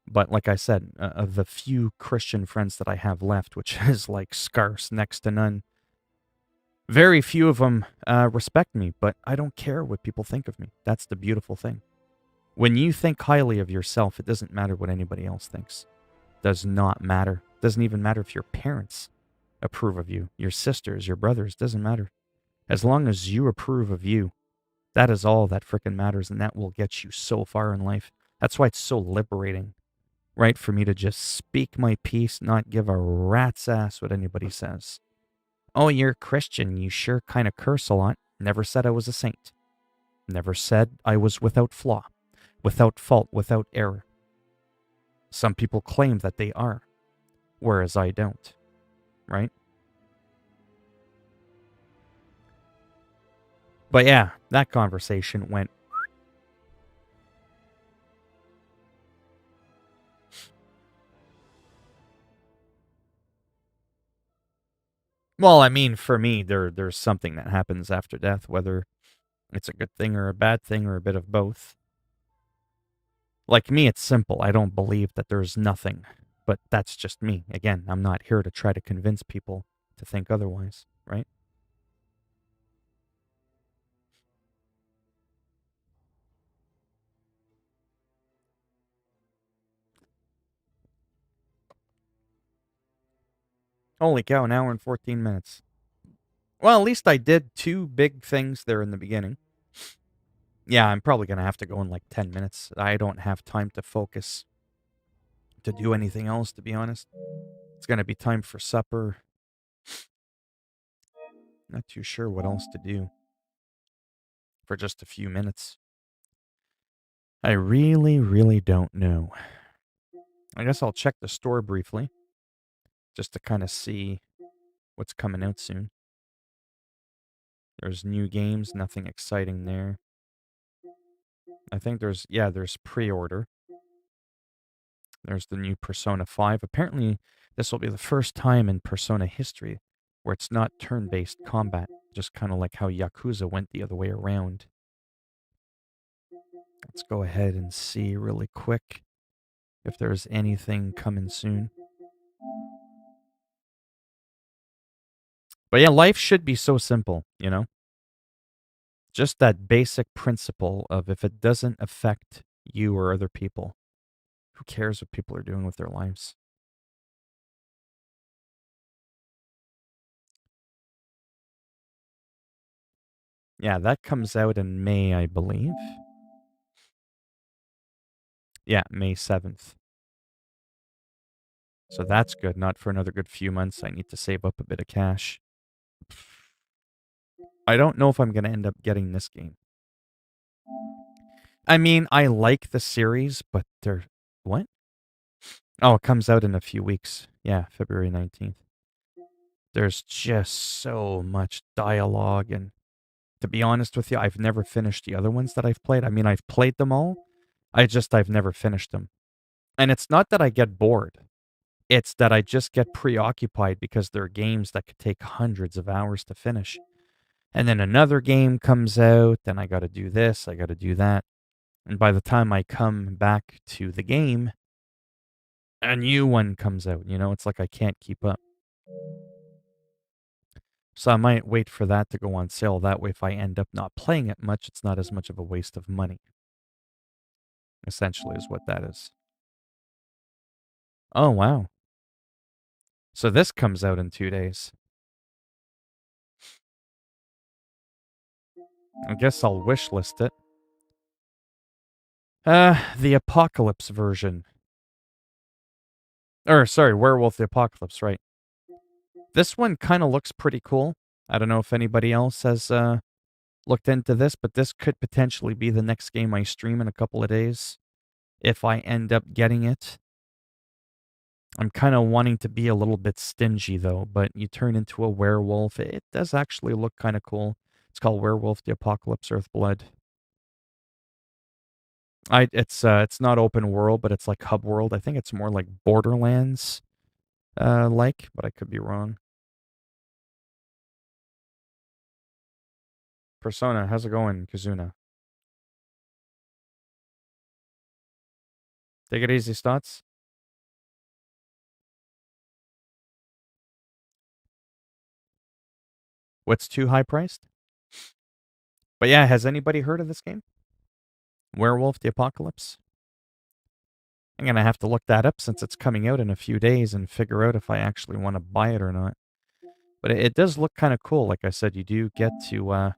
But like I said, of the few Christian friends that I have left, which is like scarce, next to none, very few of them respect me, but I don't care what people think of me. That's the beautiful thing. When you think highly of yourself, it doesn't matter what anybody else thinks. Does not matter. Doesn't even matter if your parents approve of you, your sisters, your brothers, doesn't matter. As long as you approve of you, that is all that frickin' matters, and that will get you so far in life. That's why it's so liberating, right? For me to just speak my piece, not give a rat's ass what anybody says. Oh, you're a Christian. You sure kind of curse a lot. Never said I was a saint. Never said I was without flaw, without fault, without error. Some people claim that they are, whereas I don't, right? But yeah, that conversation went. Well, I mean, for me, there's something that happens after death, whether it's a good thing or a bad thing or a bit of both. Like me, it's simple. I don't believe that there's nothing, but that's just me. Again, I'm not here to try to convince people to think otherwise, right? Holy cow, an hour and 14 minutes. Well, at least I did two big things there in the beginning. Yeah, I'm probably going to have to go in like 10 minutes. I don't have time to focus to do anything else, to be honest. It's going to be time for supper. Not too sure what else to do for just a few minutes. I really don't know. I guess I'll check the store briefly just to kind of see what's coming out soon. There's new games, nothing exciting there. I think there's pre-order. There's the new Persona 5. Apparently, this will be the first time in Persona history where it's not turn-based combat, just kind of like how Yakuza went the other way around. Let's go ahead and see really quick if there's anything coming soon. But yeah, life should be so simple, you know? Just that basic principle of if it doesn't affect you or other people, who cares what people are doing with their lives? Yeah, that comes out in May, I believe. Yeah, May 7th. So that's good. Not for another good few months. I need to save up a bit of cash. I don't know if I'm going to end up getting this game. I mean, I like the series, but they're. What? Oh, it comes out in a few weeks. Yeah, February 19th. There's just so much dialogue. And to be honest with you, I've never finished the other ones that I've played. I mean, I've played them all. I've never finished them. And it's not that I get bored. It's that I just get preoccupied because there are games that could take hundreds of hours to finish. And then another game comes out, then I got to do this, I got to do that. And by the time I come back to the game, a new one comes out. It's like I can't keep up. So I might wait for that to go on sale. That way, if I end up not playing it much, it's not as much of a waste of money. Essentially, is what that is. Oh, wow. So this comes out in 2 days. I guess I'll wishlist it. The Apocalypse version. Or, sorry, Werewolf the Apocalypse, right. This one kind of looks pretty cool. I don't know if anybody else has looked into this, but this could potentially be the next game I stream in a couple of days if I end up getting it. I'm kind of wanting to be a little bit stingy though, but you turn into a werewolf. It does actually look kind of cool. It's called Werewolf the Apocalypse Earthblood. It's not open world, but it's like hub world. I think it's more like Borderlands like, but I could be wrong. Persona, how's it going, Kazuna? Take it easy, Stotts. What's too high priced? But yeah, has anybody heard of this game? Werewolf the Apocalypse? I'm going to have to look that up since it's coming out in a few days and figure out if I actually want to buy it or not. But it does look kind of cool. Like I said, you do get to,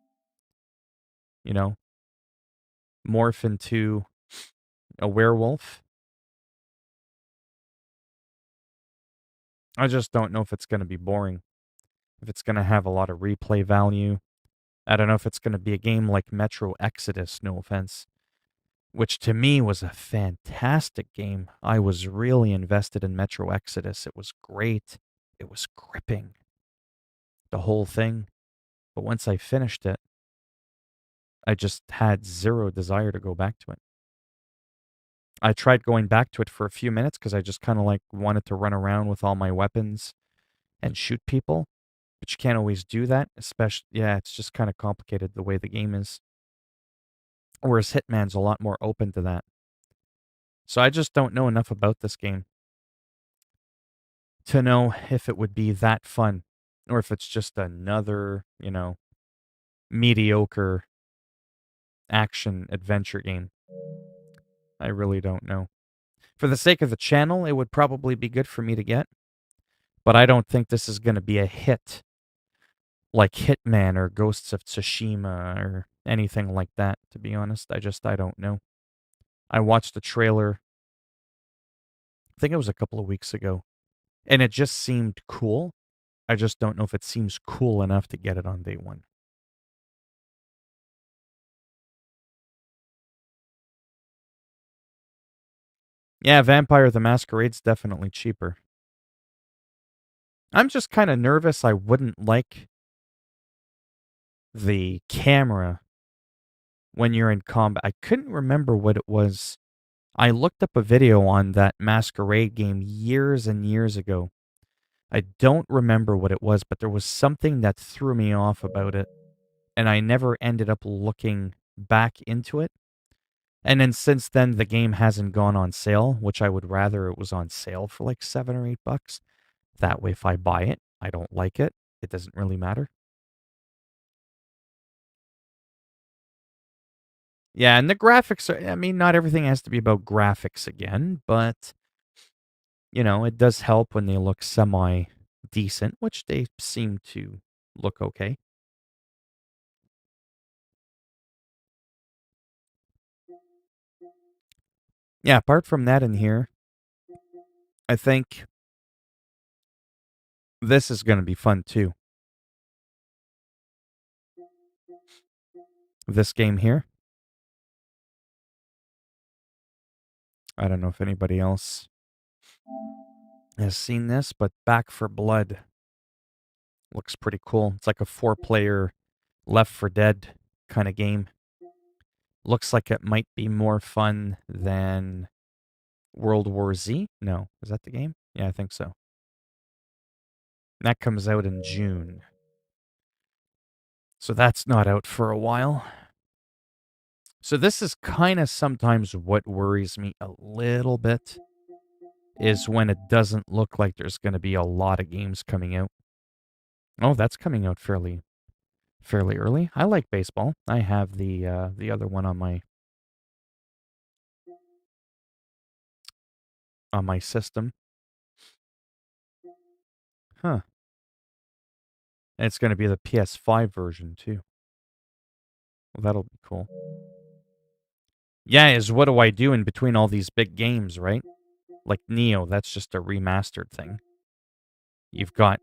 you know, morph into a werewolf. I just don't know if it's going to be boring, if it's going to have a lot of replay value. I don't know if it's going to be a game like Metro Exodus, no offense, which to me was a fantastic game. I was really invested in Metro Exodus. It was great. It was gripping, the whole thing. But once I finished it, I just had zero desire to go back to it. I tried going back to it for a few minutes because I just kind of like wanted to run around with all my weapons and shoot people. But you can't always do that, especially, yeah, it's just kind of complicated the way the game is. Whereas Hitman's a lot more open to that. So I just don't know enough about this game to know if it would be that fun or if it's just another, mediocre action adventure game. I really don't know. For the sake of the channel, it would probably be good for me to get, but I don't think this is going to be a hit like Hitman or Ghosts of Tsushima or anything like that, to be honest. I don't know. I watched the trailer, I think it was a couple of weeks ago, and it just seemed cool. I just don't know if it seems cool enough to get it on day one. Yeah, Vampire the Masquerade's definitely cheaper. I'm just kind of nervous I wouldn't like the camera when you're in combat. I couldn't remember what it was. I looked up a video on that Masquerade game years and years ago. I don't remember what it was, but there was something that threw me off about it, and I never ended up looking back into it. And then since then, the game hasn't gone on sale, which I would rather it was on sale for like $7 or $8. That way, if I buy it, I don't like it, it doesn't really matter. Yeah, and the graphics are, I mean, not everything has to be about graphics again, but, it does help when they look semi decent, which they seem to look okay. Yeah, apart from that in here, I think this is going to be fun too. This game here. I don't know if anybody else has seen this, but Back for Blood looks pretty cool. It's like a 4-player Left 4 Dead kind of game. Looks like it might be more fun than World War Z. No, is that the game? Yeah, I think so. That comes out in June. So that's not out for a while. So this is kind of sometimes what worries me a little bit is when it doesn't look like there's going to be a lot of games coming out. Oh, that's coming out fairly early. I like baseball. I have the other one on my system. Huh. And it's going to be the PS5 version too. Well, that'll be cool. Yeah, is what do I do in between all these big games, right? Like Neo, that's just a remastered thing. You've got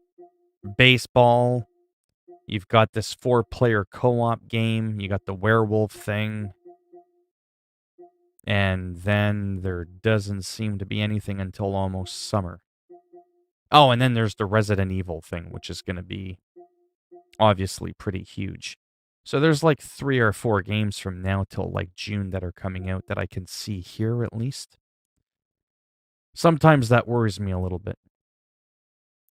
baseball, you've got this 4-player co-op game, you got the werewolf thing, and then there doesn't seem to be anything until almost summer. Oh, and then there's the Resident Evil thing, which is going to be obviously pretty huge. So there's like 3 or 4 games from now till like June that are coming out that I can see here at least. Sometimes that worries me a little bit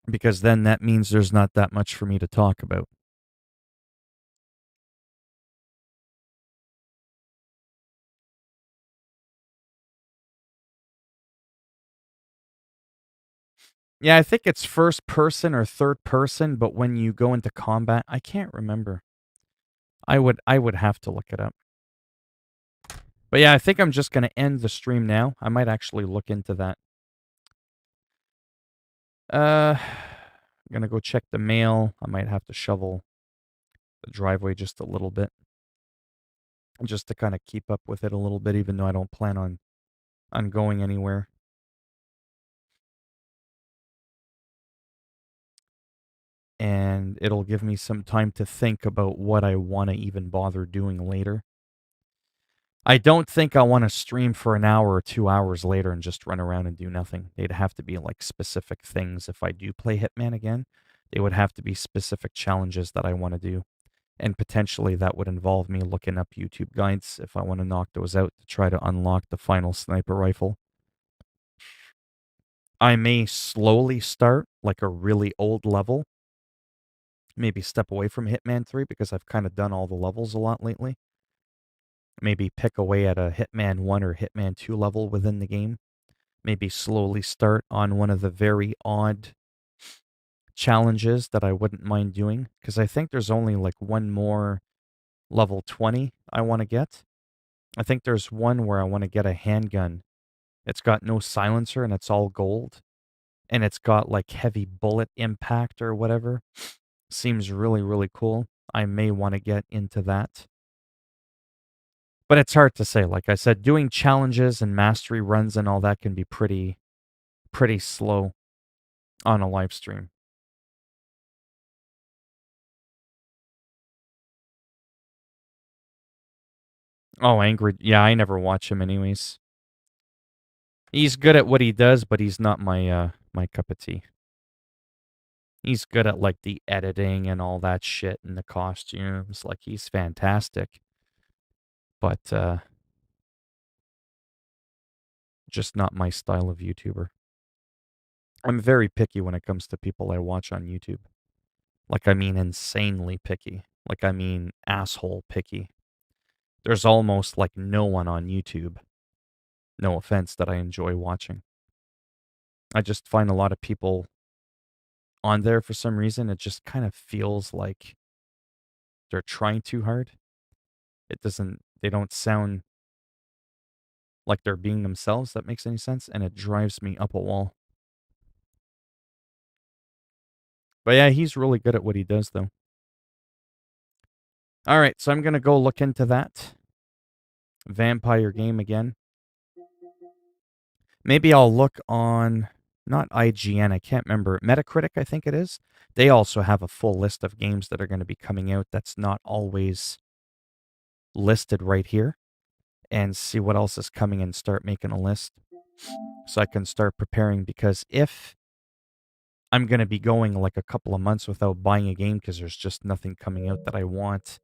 because then that means there's not that much for me to talk about. Yeah, I think it's first person or third person, but when you go into combat, I can't remember. I would have to look it up. But yeah, I think I'm just going to end the stream now. I might actually look into that. I'm going to go check the mail. I might have to shovel the driveway just a little bit just to kind of keep up with it a little bit even though I don't plan on going anywhere. And it'll give me some time to think about what I want to even bother doing later. I don't think I want to stream for an hour or 2 hours later and just run around and do nothing. They'd have to be like specific things. If I do play Hitman again, they would have to be specific challenges that I want to do. And potentially that would involve me looking up YouTube guides if I want to knock those out to try to unlock the final sniper rifle. I may slowly start like a really old level. Maybe step away from Hitman 3 because I've kind of done all the levels a lot lately. Maybe pick away at a Hitman 1 or Hitman 2 level within the game. Maybe slowly start on one of the very odd challenges that I wouldn't mind doing. Because I think there's only like one more level 20 I want to get. I think there's one where I want to get a handgun. It's got no silencer and it's all gold. And it's got like heavy bullet impact or whatever. Seems really, really cool. I may want to get into that. But it's hard to say. Like I said, doing challenges and mastery runs and all that can be pretty slow on a live stream. Oh, Angry. Yeah, I never watch him anyways. He's good at what he does, but he's not my cup of tea. He's good at like the editing and all that shit and the costumes. Like he's fantastic. But just not my style of YouTuber. I'm very picky when it comes to people I watch on YouTube. Like I mean insanely picky. Like I mean asshole picky. There's almost like no one on YouTube, no offense, that I enjoy watching. I just find a lot of people on there for some reason. It just kind of feels like they're trying too hard. They don't sound like they're being themselves. That makes any sense. And it drives me up a wall. But yeah, he's really good at what he does, though. All right, so I'm going to go look into that vampire game again. Maybe I'll look on, not IGN, I can't remember, Metacritic, I think it is. They also have a full list of games that are going to be coming out that's not always listed right here, and see what else is coming and start making a list so I can start preparing, because if I'm going to be going like a couple of months without buying a game because there's just nothing coming out that I want,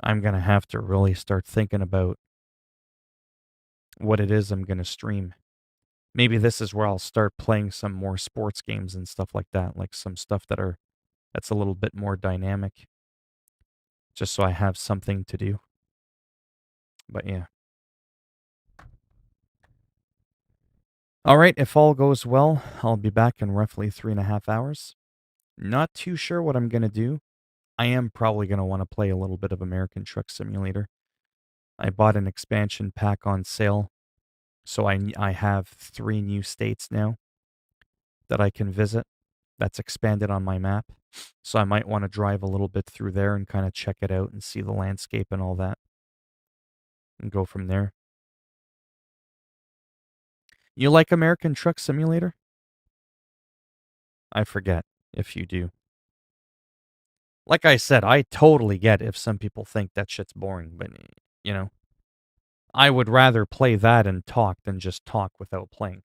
I'm going to have to really start thinking about what it is I'm going to stream. Maybe this is where I'll start playing some more sports games and stuff like that, like some stuff that's a little bit more dynamic, just so I have something to do. But yeah. All right, if all goes well, I'll be back in roughly 3.5 hours. Not too sure what I'm going to do. I am probably going to want to play a little bit of American Truck Simulator. I bought an expansion pack on sale, so I have 3 new states now that I can visit. That's expanded on my map. So I might want to drive a little bit through there and kind of check it out and see the landscape and all that and go from there. You like American Truck Simulator? I forget if you do. Like I said, I totally get if some people think that shit's boring, but you know, I would rather play that and talk than just talk without playing.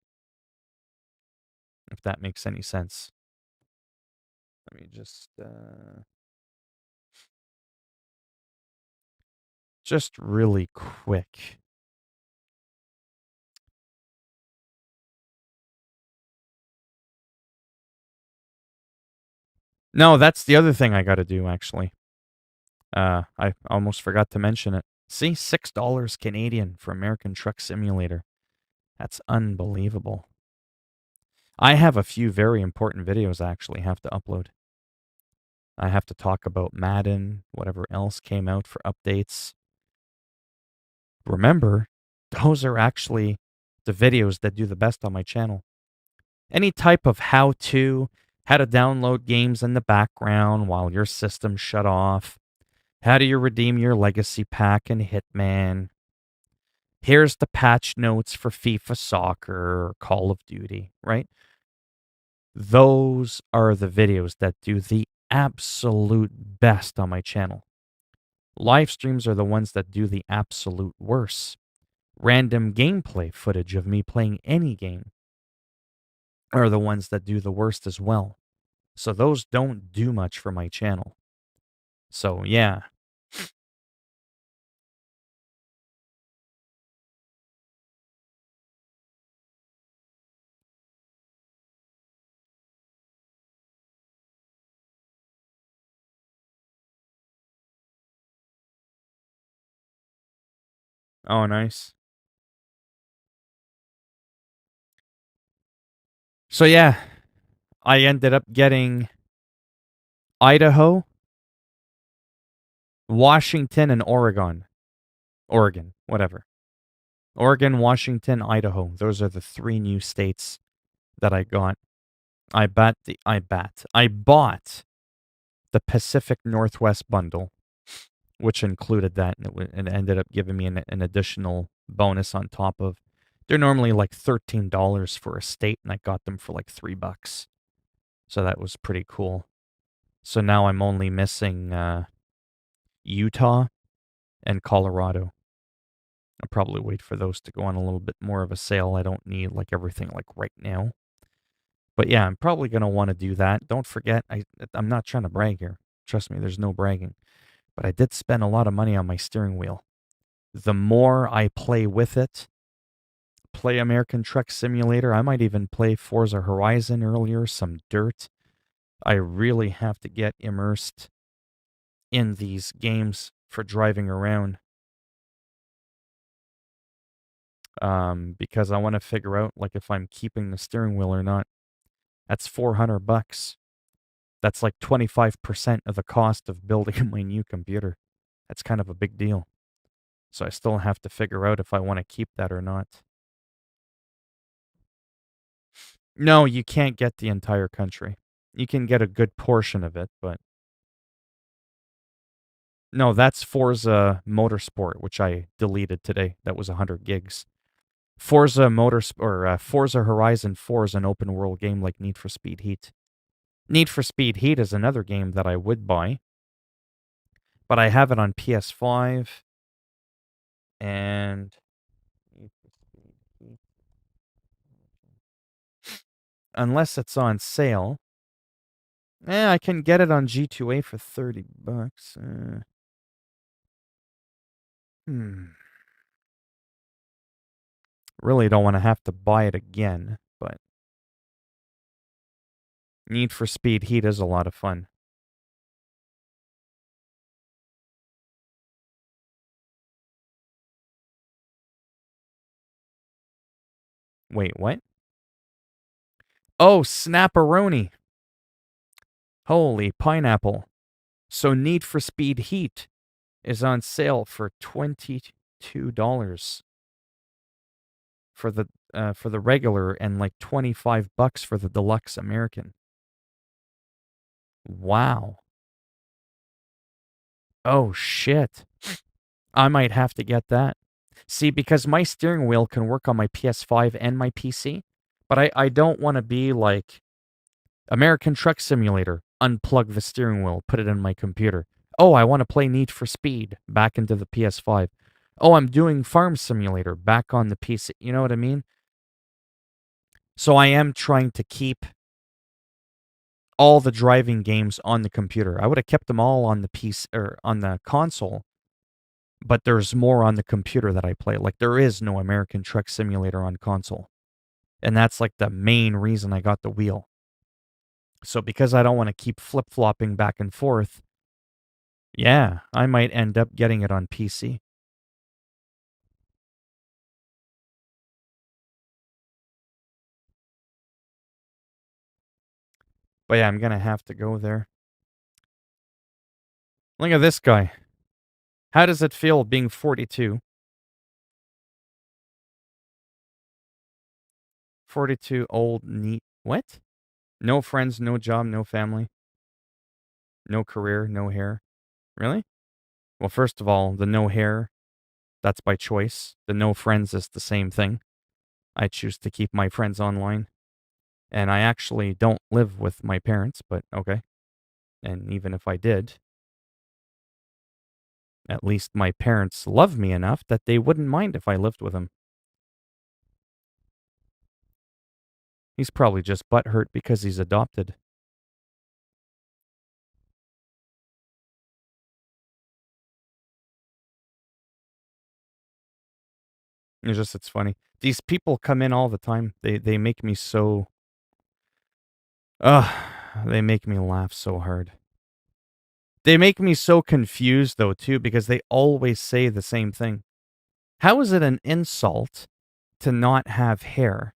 If that makes any sense. Let me just really quick. No, that's the other thing I got to do actually. I almost forgot to mention it. See, $6 Canadian for American Truck Simulator. That's unbelievable. I have a few very important videos I actually have to upload. I have to talk about Madden, whatever else came out for updates. Remember, those are actually the videos that do the best on my channel. Any type of how-to, how to download games in the background while your system's shut off. How do you redeem your legacy pack in Hitman? Here's the patch notes for FIFA Soccer or Call of Duty, right? Those are the videos that do the absolute best on my channel. Live streams are the ones that do the absolute worst. Random gameplay footage of me playing any game are the ones that do the worst as well. So those don't do much for my channel. So yeah. Oh, nice. So yeah, I ended up getting Idaho, Washington, and Oregon. Oregon, whatever. Oregon, Washington, Idaho. Those are the 3 new states that I got. I bought the Pacific Northwest bundle, which included that, and it ended up giving me an additional bonus on top of. They're normally like $13 for a state, and I got them for like $3. So that was pretty cool. So now I'm only missing Utah and Colorado. I'll probably wait for those to go on a little bit more of a sale. I don't need like everything like right now. But yeah, I'm probably going to want to do that. Don't forget, I'm not trying to brag here. Trust me, there's no bragging. But I did spend a lot of money on my steering wheel. The more I play with it, play American Truck Simulator, I might even play Forza Horizon earlier, some dirt. I really have to get immersed in these games for driving around. Because I want to figure out like if I'm keeping the steering wheel or not. That's $400. That's like 25% of the cost of building my new computer. That's kind of a big deal. So I still have to figure out if I want to keep that or not. No, you can't get the entire country. You can get a good portion of it, but no, that's Forza Motorsport, which I deleted today. That was 100 gigs. Forza Horizon 4 is an open world game like Need for Speed Heat. Need for Speed Heat is another game that I would buy, but I have it on PS5 and unless it's on sale, I can get it on G2A for $30. Really don't want to have to buy it again, but Need for Speed Heat is a lot of fun. Wait, what? Oh, Snapperoni. Holy pineapple. So Need for Speed Heat is on sale for $22 for the regular and like $25 for the deluxe American. Wow. Oh shit. I might have to get that. See, because my steering wheel can work on my PS5 and my PC, but I don't want to be like American Truck Simulator, unplug the steering wheel, put it in my computer. Oh, I want to play Need for Speed, back into the PS5. Oh, I'm doing Farm Simulator, back on the PC. You know what I mean? So I am trying to keep all the driving games on the computer. I would have kept them all on the PC or on the console, but there's more on the computer that I play. Like there is no American Truck Simulator on console. And that's like the main reason I got the wheel. So because I don't want to keep flip-flopping back and forth, yeah, I might end up getting it on PC. But yeah, I'm going to have to go there. Look at this guy. How does it feel being 42? 42, old, neat. What? No friends, no job, no family, no career, no hair. Really? Well, first of all, the no hair, that's by choice. The no friends is the same thing. I choose to keep my friends online. And I actually don't live with my parents, but okay. And even if I did, at least my parents love me enough that they wouldn't mind if I lived with them. He's probably just butthurt because he's adopted. It's funny. These people come in all the time. They make me so they make me laugh so hard. They make me so confused though too because they always say the same thing. How is it an insult to not have hair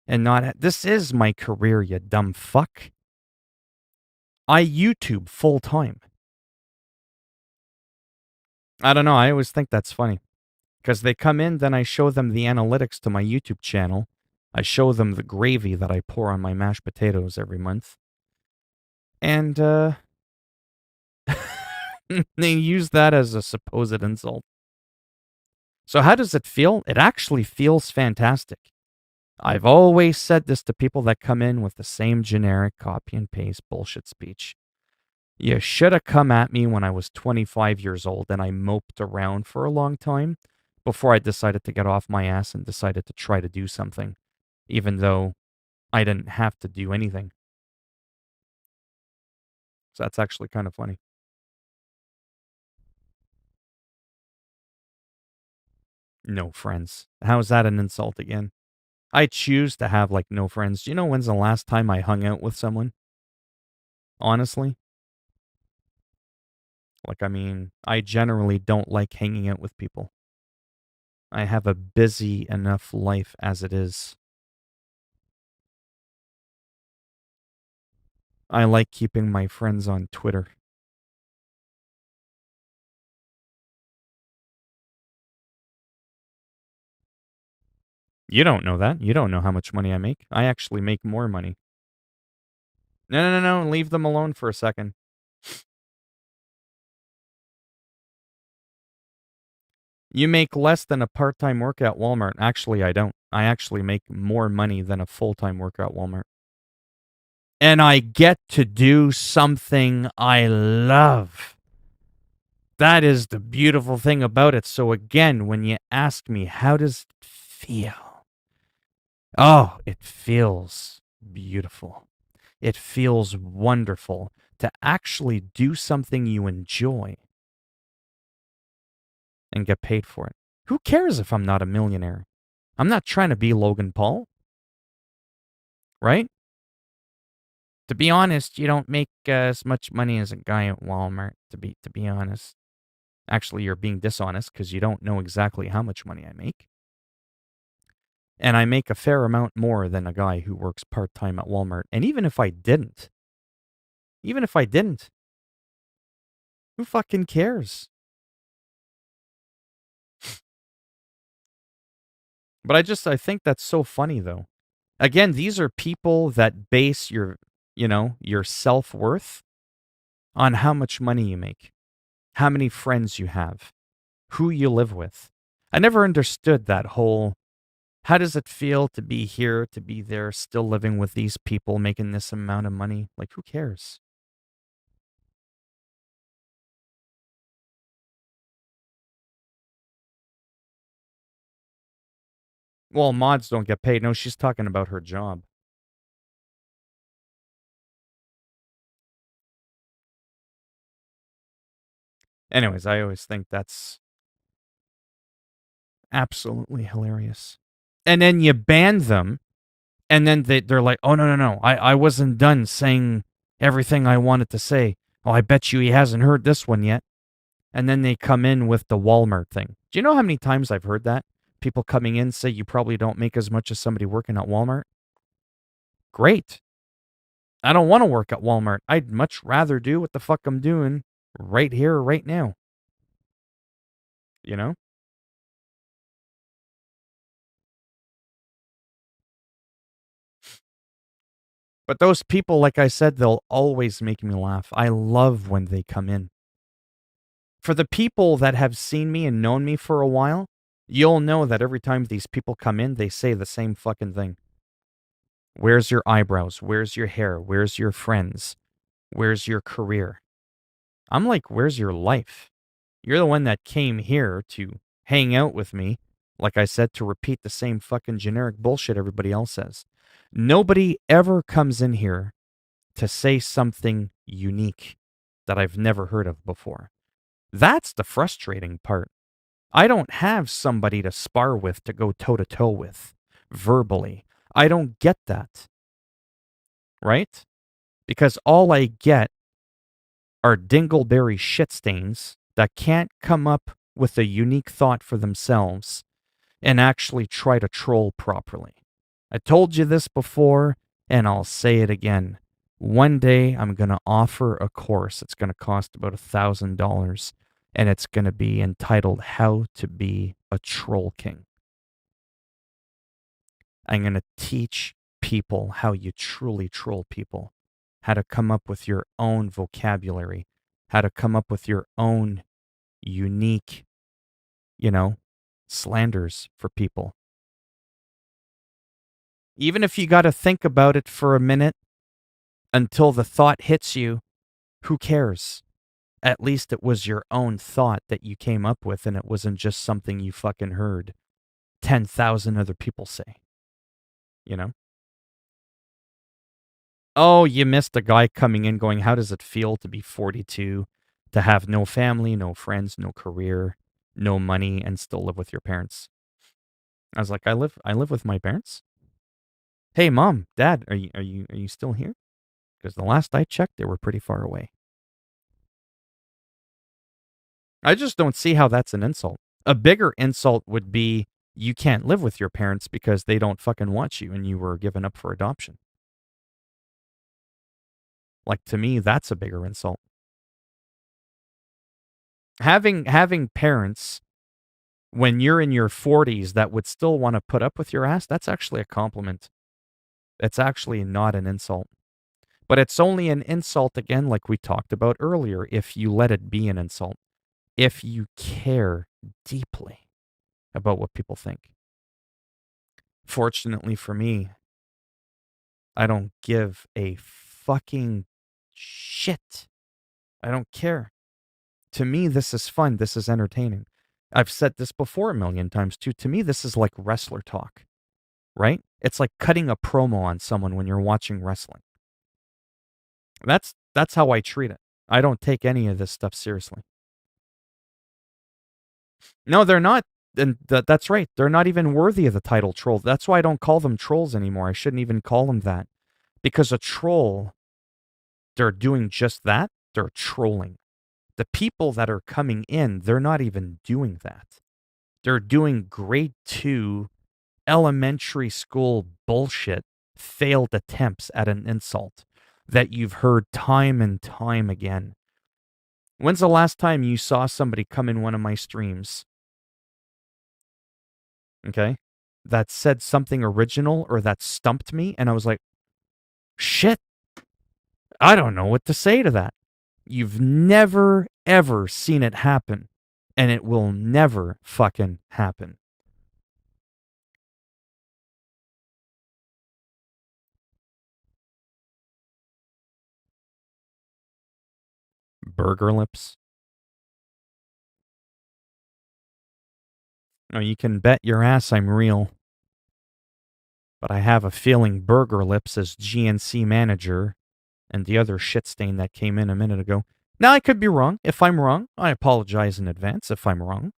and this is my career, you dumb fuck. I YouTube full time. I don't know, I always think that's funny. Because they come in, then I show them the analytics to my YouTube channel. I show them the gravy that I pour on my mashed potatoes every month. And they use that as a supposed insult. So how does it feel? It actually feels fantastic. I've always said this to people that come in with the same generic copy and paste bullshit speech. You should have come at me when I was 25 years old and I moped around for a long time before I decided to get off my ass and decided to try to do something, even though I didn't have to do anything. So that's actually kind of funny. No friends. How is that an insult again? I choose to have like no friends. Do you know when's the last time I hung out with someone? Honestly? Like, I mean, I generally don't like hanging out with people. I have a busy enough life as it is. I like keeping my friends on Twitter. You don't know that. You don't know how much money I make. I actually make more money. No. Leave them alone for a second. You make less than a part-time worker at Walmart. Actually, I don't. I actually make more money than a full-time worker at Walmart. And I get to do something I love. That is the beautiful thing about it. So again, when you ask me, how does it feel? Oh, it feels beautiful. It feels wonderful to actually do something you enjoy and get paid for it. Who cares if I'm not a millionaire? I'm not trying to be Logan Paul, right? To be honest, you don't make as much money as a guy at Walmart, to be honest. Actually, you're being dishonest because you don't know exactly how much money I make. And I make a fair amount more than a guy who works part-time at Walmart. And even if I didn't, who fucking cares? But I think that's so funny though. Again, these are people that base your self-worth on how much money you make, how many friends you have, who you live with. I never understood that whole, how does it feel to be here, to be there, still living with these people, making this amount of money? Like, who cares? Well, mods don't get paid. No, she's talking about her job. Anyways, I always think that's absolutely hilarious. And then you ban them, and then they're like, oh, no, no, no. I wasn't done saying everything I wanted to say. Oh, I bet you he hasn't heard this one yet. And then they come in with the Walmart thing. Do you know how many times I've heard that? People coming in say you probably don't make as much as somebody working at Walmart. Great. I don't want to work at Walmart. I'd much rather do what the fuck I'm doing right here, right now. You know? But those people, like I said, they'll always make me laugh. I love when they come in. For the people that have seen me and known me for a while, you'll know that every time these people come in, they say the same fucking thing. Where's your eyebrows? Where's your hair? Where's your friends? Where's your career? I'm like, where's your life? You're the one that came here to hang out with me, like I said, to repeat the same fucking generic bullshit everybody else says. Nobody ever comes in here to say something unique that I've never heard of before. That's the frustrating part. I don't have somebody to spar with, to go toe to toe with, verbally. I don't get that. Right? Because all I get are dingleberry shit stains that can't come up with a unique thought for themselves and actually try to troll properly. I told you this before, and I'll say it again. One day I'm going to offer a course. It's going to cost about $1,000, and it's going to be entitled How to Be a Troll King. I'm going to teach people how you truly troll people, how to come up with your own vocabulary, how to come up with your own unique, slanders for people. Even if you got to think about it for a minute until the thought hits you, who cares? At least it was your own thought that you came up with, and it wasn't just something you fucking heard 10,000 other people say. You know? Oh, you missed a guy coming in going, how does it feel to be 42, to have no family, no friends, no career, no money, and still live with your parents? I was like, I live with my parents. Hey, mom, dad, are you still here? Because the last I checked, they were pretty far away. I just don't see how that's an insult. A bigger insult would be you can't live with your parents because they don't fucking want you and you were given up for adoption. Like, to me, that's a bigger insult. Having parents when you're in your 40s that would still want to put up with your ass, that's actually a compliment. It's actually not an insult. But it's only an insult, again, like we talked about earlier, if you let it be an insult. If you care deeply. about what people think. Fortunately for me, I don't give a fucking shit. I don't care. To me, this is fun. This is entertaining. I've said this before a million times too. To me, this is like wrestler talk, right? It's like cutting a promo on someone when you're watching wrestling. That's how I treat it. I don't take any of this stuff seriously. No, they're not. And that's right. They're not even worthy of the title troll. That's why I don't call them trolls anymore. I shouldn't even call them that. Because a troll, they're doing just that. They're trolling. The people that are coming in, they're not even doing that. They're doing grade 2 elementary school bullshit, failed attempts at an insult that you've heard time and time again. When's the last time you saw somebody come in one of my streams, okay, that said something original or that stumped me and I was like, shit, I don't know what to say to that. You've never, ever seen it happen, and it will never fucking happen. Burger lips. No, you can bet your ass I'm real. But I have a feeling Burger Lips as GNC manager and the other shit stain that came in a minute ago. Now, I could be wrong. If I'm wrong, I apologize in advance if I'm wrong.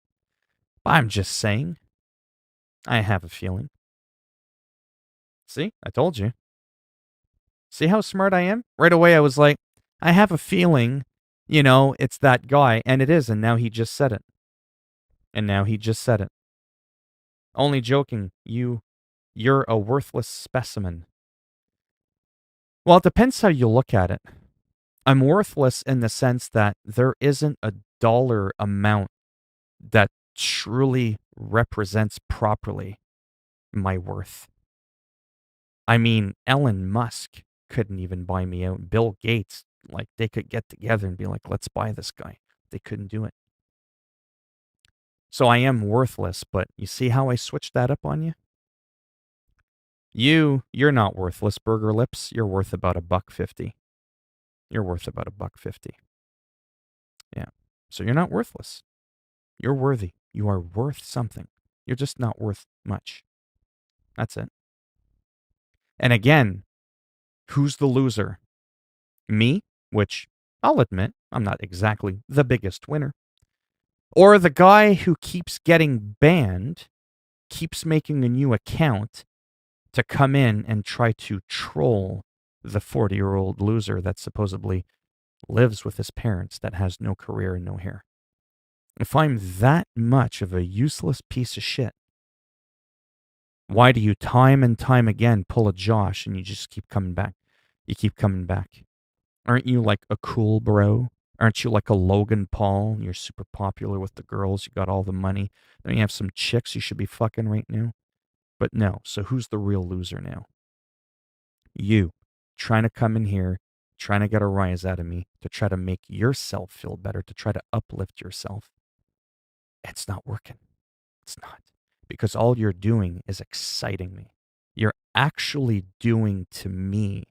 But I'm just saying, I have a feeling. See, I told you. See how smart I am? Right away, I was like, I have a feeling, it's that guy. And it is. And now he just said it. Only joking. You're a worthless specimen. Well, it depends how you look at it. I'm worthless in the sense that there isn't a dollar amount that truly represents properly my worth. I mean, Elon Musk couldn't even buy me out. Bill Gates, like, they could get together and be like, let's buy this guy. They couldn't do it. So I am worthless, but you see how I switched that up on you? You're not worthless, Burger Lips. You're worth about $1.50. You're worth about $1.50. Yeah. So you're not worthless. You're worthy. You are worth something. You're just not worth much. That's it. And again, who's the loser? Me, which I'll admit, I'm not exactly the biggest winner. Or the guy who keeps getting banned, keeps making a new account to come in and try to troll the 40-year-old loser that supposedly lives with his parents that has no career and no hair. If I'm that much of a useless piece of shit, why do you time and time again pull a Josh and you just keep coming back? You keep coming back. Aren't you like a cool bro? Aren't you like a Logan Paul? You're super popular with the girls. You got all the money. Don't you have some chicks you should be fucking right now? But no. So who's the real loser now? You. Trying to come in here, trying to get a rise out of me, to try to make yourself feel better, to try to uplift yourself. It's not working. It's not. Because all you're doing is exciting me. You're actually doing to me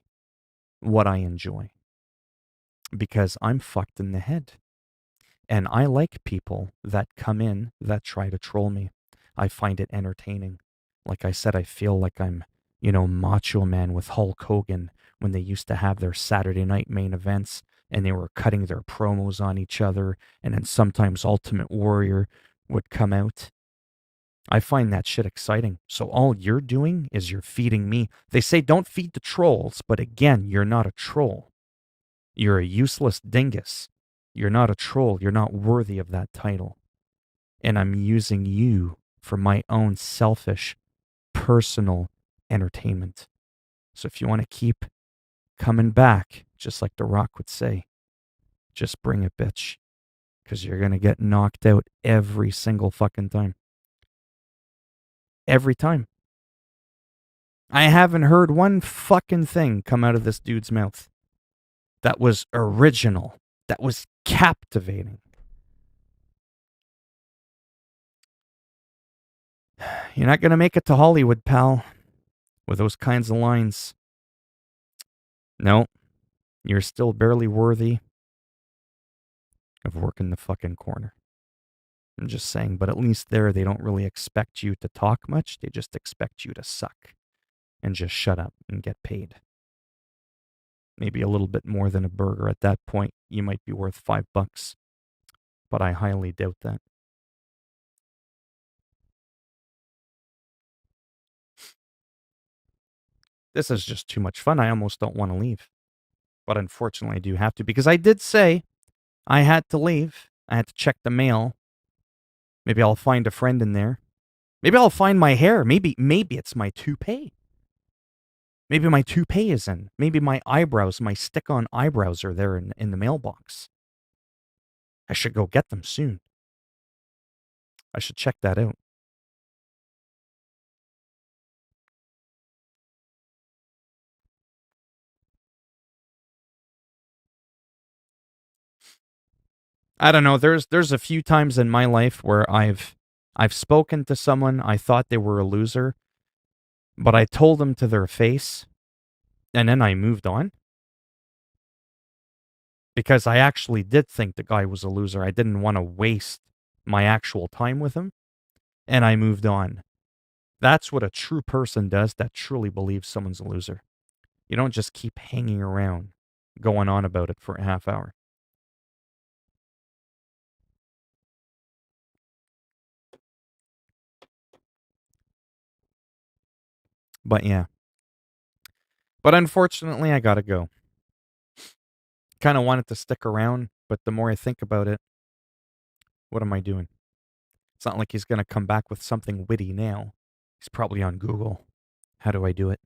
what I enjoy. Because I'm fucked in the head. And I like people that come in that try to troll me. I find it entertaining. Like I said, I feel like I'm, Macho Man with Hulk Hogan when they used to have their Saturday night main events and they were cutting their promos on each other. And then sometimes Ultimate Warrior would come out. I find that shit exciting. So all you're doing is you're feeding me. They say don't feed the trolls, but again, you're not a troll. You're a useless dingus. You're not a troll. You're not worthy of that title. And I'm using you for my own selfish, personal entertainment. So if you want to keep coming back, just like The Rock would say, just bring it, bitch. Because you're going to get knocked out every single fucking time. Every time. I haven't heard one fucking thing come out of this dude's mouth that was original, that was captivating. You're not going to make it to Hollywood, pal, with those kinds of lines. No, you're still barely worthy of working the fucking corner. I'm just saying, but at least there they don't really expect you to talk much. They just expect you to suck and just shut up and get paid. Maybe a little bit more than a burger. At that point, you might be worth $5, but I highly doubt that. This is just too much fun. I almost don't want to leave. But unfortunately, I do have to because I did say I had to leave. I had to check the mail. Maybe I'll find a friend in there. Maybe I'll find my hair. Maybe it's my toupee. Maybe my toupee is in. Maybe my eyebrows, my stick-on eyebrows are there in the mailbox. I should go get them soon. I should check that out. I don't know. There's a few times in my life where I've spoken to someone, I thought they were a loser, but I told them to their face, and then I moved on. Because I actually did think the guy was a loser. I didn't want to waste my actual time with him, and I moved on. That's what a true person does that truly believes someone's a loser. You don't just keep hanging around, going on about it for a half hour. But yeah. But unfortunately, I gotta go. Kind of wanted to stick around, but the more I think about it, what am I doing? It's not like he's gonna come back with something witty now. He's probably on Google. How do I do it?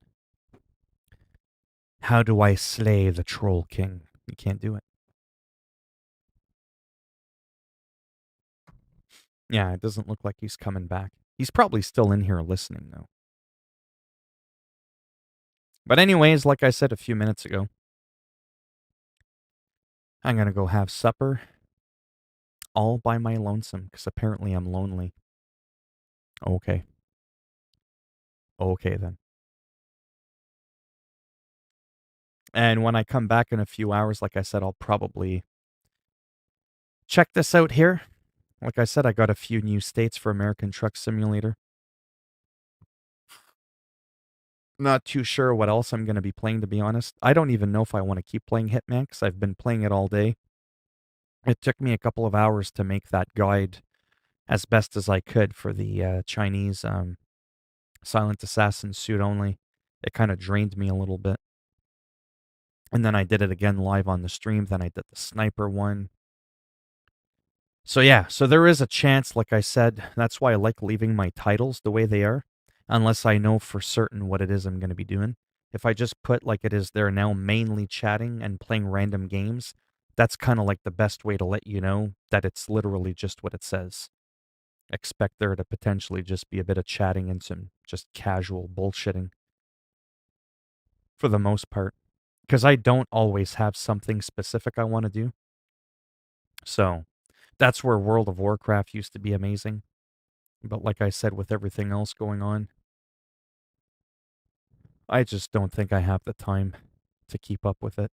How do I slay the Troll King? You can't do it. Yeah, it doesn't look like he's coming back. He's probably still in here listening, though. But anyways, like I said a few minutes ago, I'm going to go have supper all by my lonesome, because apparently I'm lonely. Okay. Okay, then. And when I come back in a few hours, like I said, I'll probably check this out here. Like I said, I got a few new states for American Truck Simulator. Not too sure what else I'm going to be playing, to be honest. I don't even know if I want to keep playing Hitman, because I've been playing it all day. It took me a couple of hours to make that guide as best as I could for the Chinese Silent Assassin suit only. It kind of drained me a little bit. And then I did it again live on the stream. Then I did the sniper one. So yeah, so there is a chance, like I said, that's why I like leaving my titles the way they are, unless I know for certain what it is I'm going to be doing. If I just put like it is there now, mainly chatting and playing random games, that's kind of like the best way to let you know that it's literally just what it says. Expect there to potentially just be a bit of chatting and some just casual bullshitting for the most part. Because I don't always have something specific I want to do. So that's where World of Warcraft used to be amazing. But like I said, with everything else going on, I just don't think I have the time to keep up with it.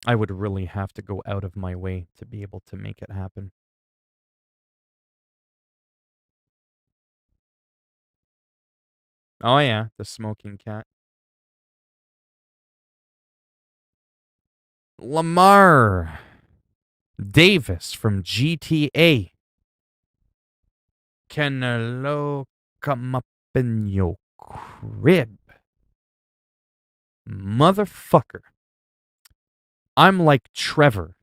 I would really have to go out of my way to be able to make it happen. Oh yeah, the smoking cat. Lamar Davis from GTA. Can a low come up in your crib? Motherfucker. I'm like Trevor.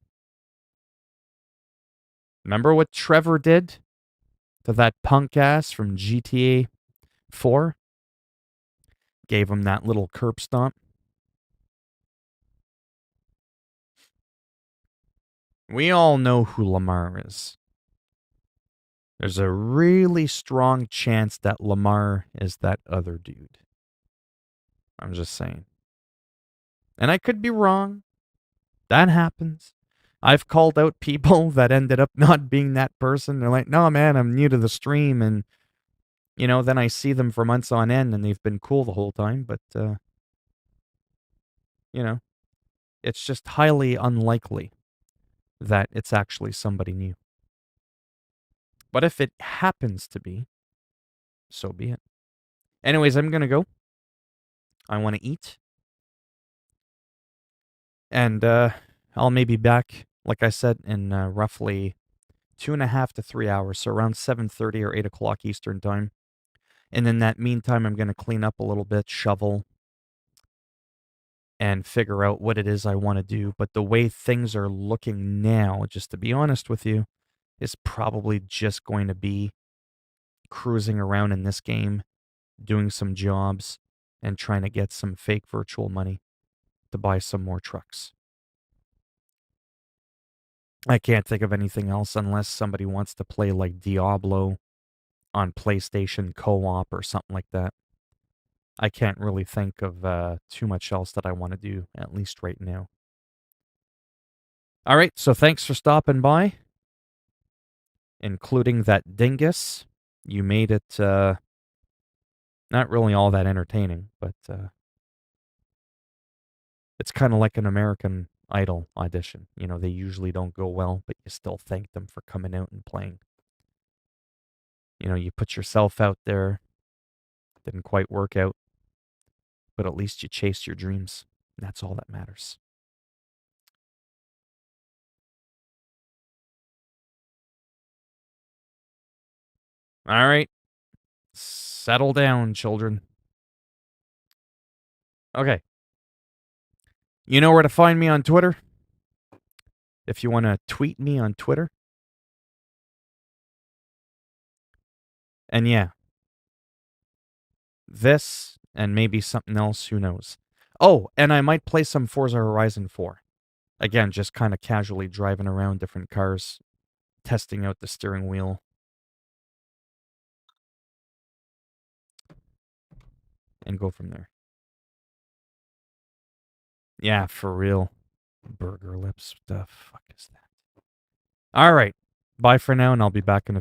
Remember what Trevor did to that punk ass from GTA 4? Gave him that little curb stomp. We all know who Lamar is. There's a really strong chance that Lamar is that other dude. I'm just saying. And I could be wrong. That happens. I've called out people that ended up not being that person. They're like, no, man, I'm new to the stream. And You know, then I see them for months on end and they've been cool the whole time, but, you know, it's just highly unlikely that it's actually somebody new. But if it happens to be, so be it. Anyways, I'm going to go. I want to eat. And I'll maybe back, like I said, in roughly 2.5 to 3 hours, so around 7:30 or 8 o'clock Eastern time. And in that meantime, I'm going to clean up a little bit, shovel, and figure out what it is I want to do. But the way things are looking now, just to be honest with you, is probably just going to be cruising around in this game, doing some jobs, and trying to get some fake virtual money to buy some more trucks. I can't think of anything else unless somebody wants to play like Diablo on PlayStation co-op or something like that. I can't really think of too much else that I want to do, at least right now. All right, so thanks for stopping by, including that dingus. You made it not really all that entertaining, but it's kind of like an American Idol audition. You know, they usually don't go well, but you still thank them for coming out and playing. You know, you put yourself out there, didn't quite work out, but at least you chased your dreams. That's all that matters. All right. Settle down, children. Okay. You know where to find me on Twitter? If you want to tweet me on Twitter. And yeah, this and maybe something else, who knows. Oh, and I might play some Forza Horizon 4. Again, just kind of casually driving around different cars, testing out the steering wheel. And go from there. Yeah, for real. Burger lips. The fuck is that? All right. Bye for now, and I'll be back in a few.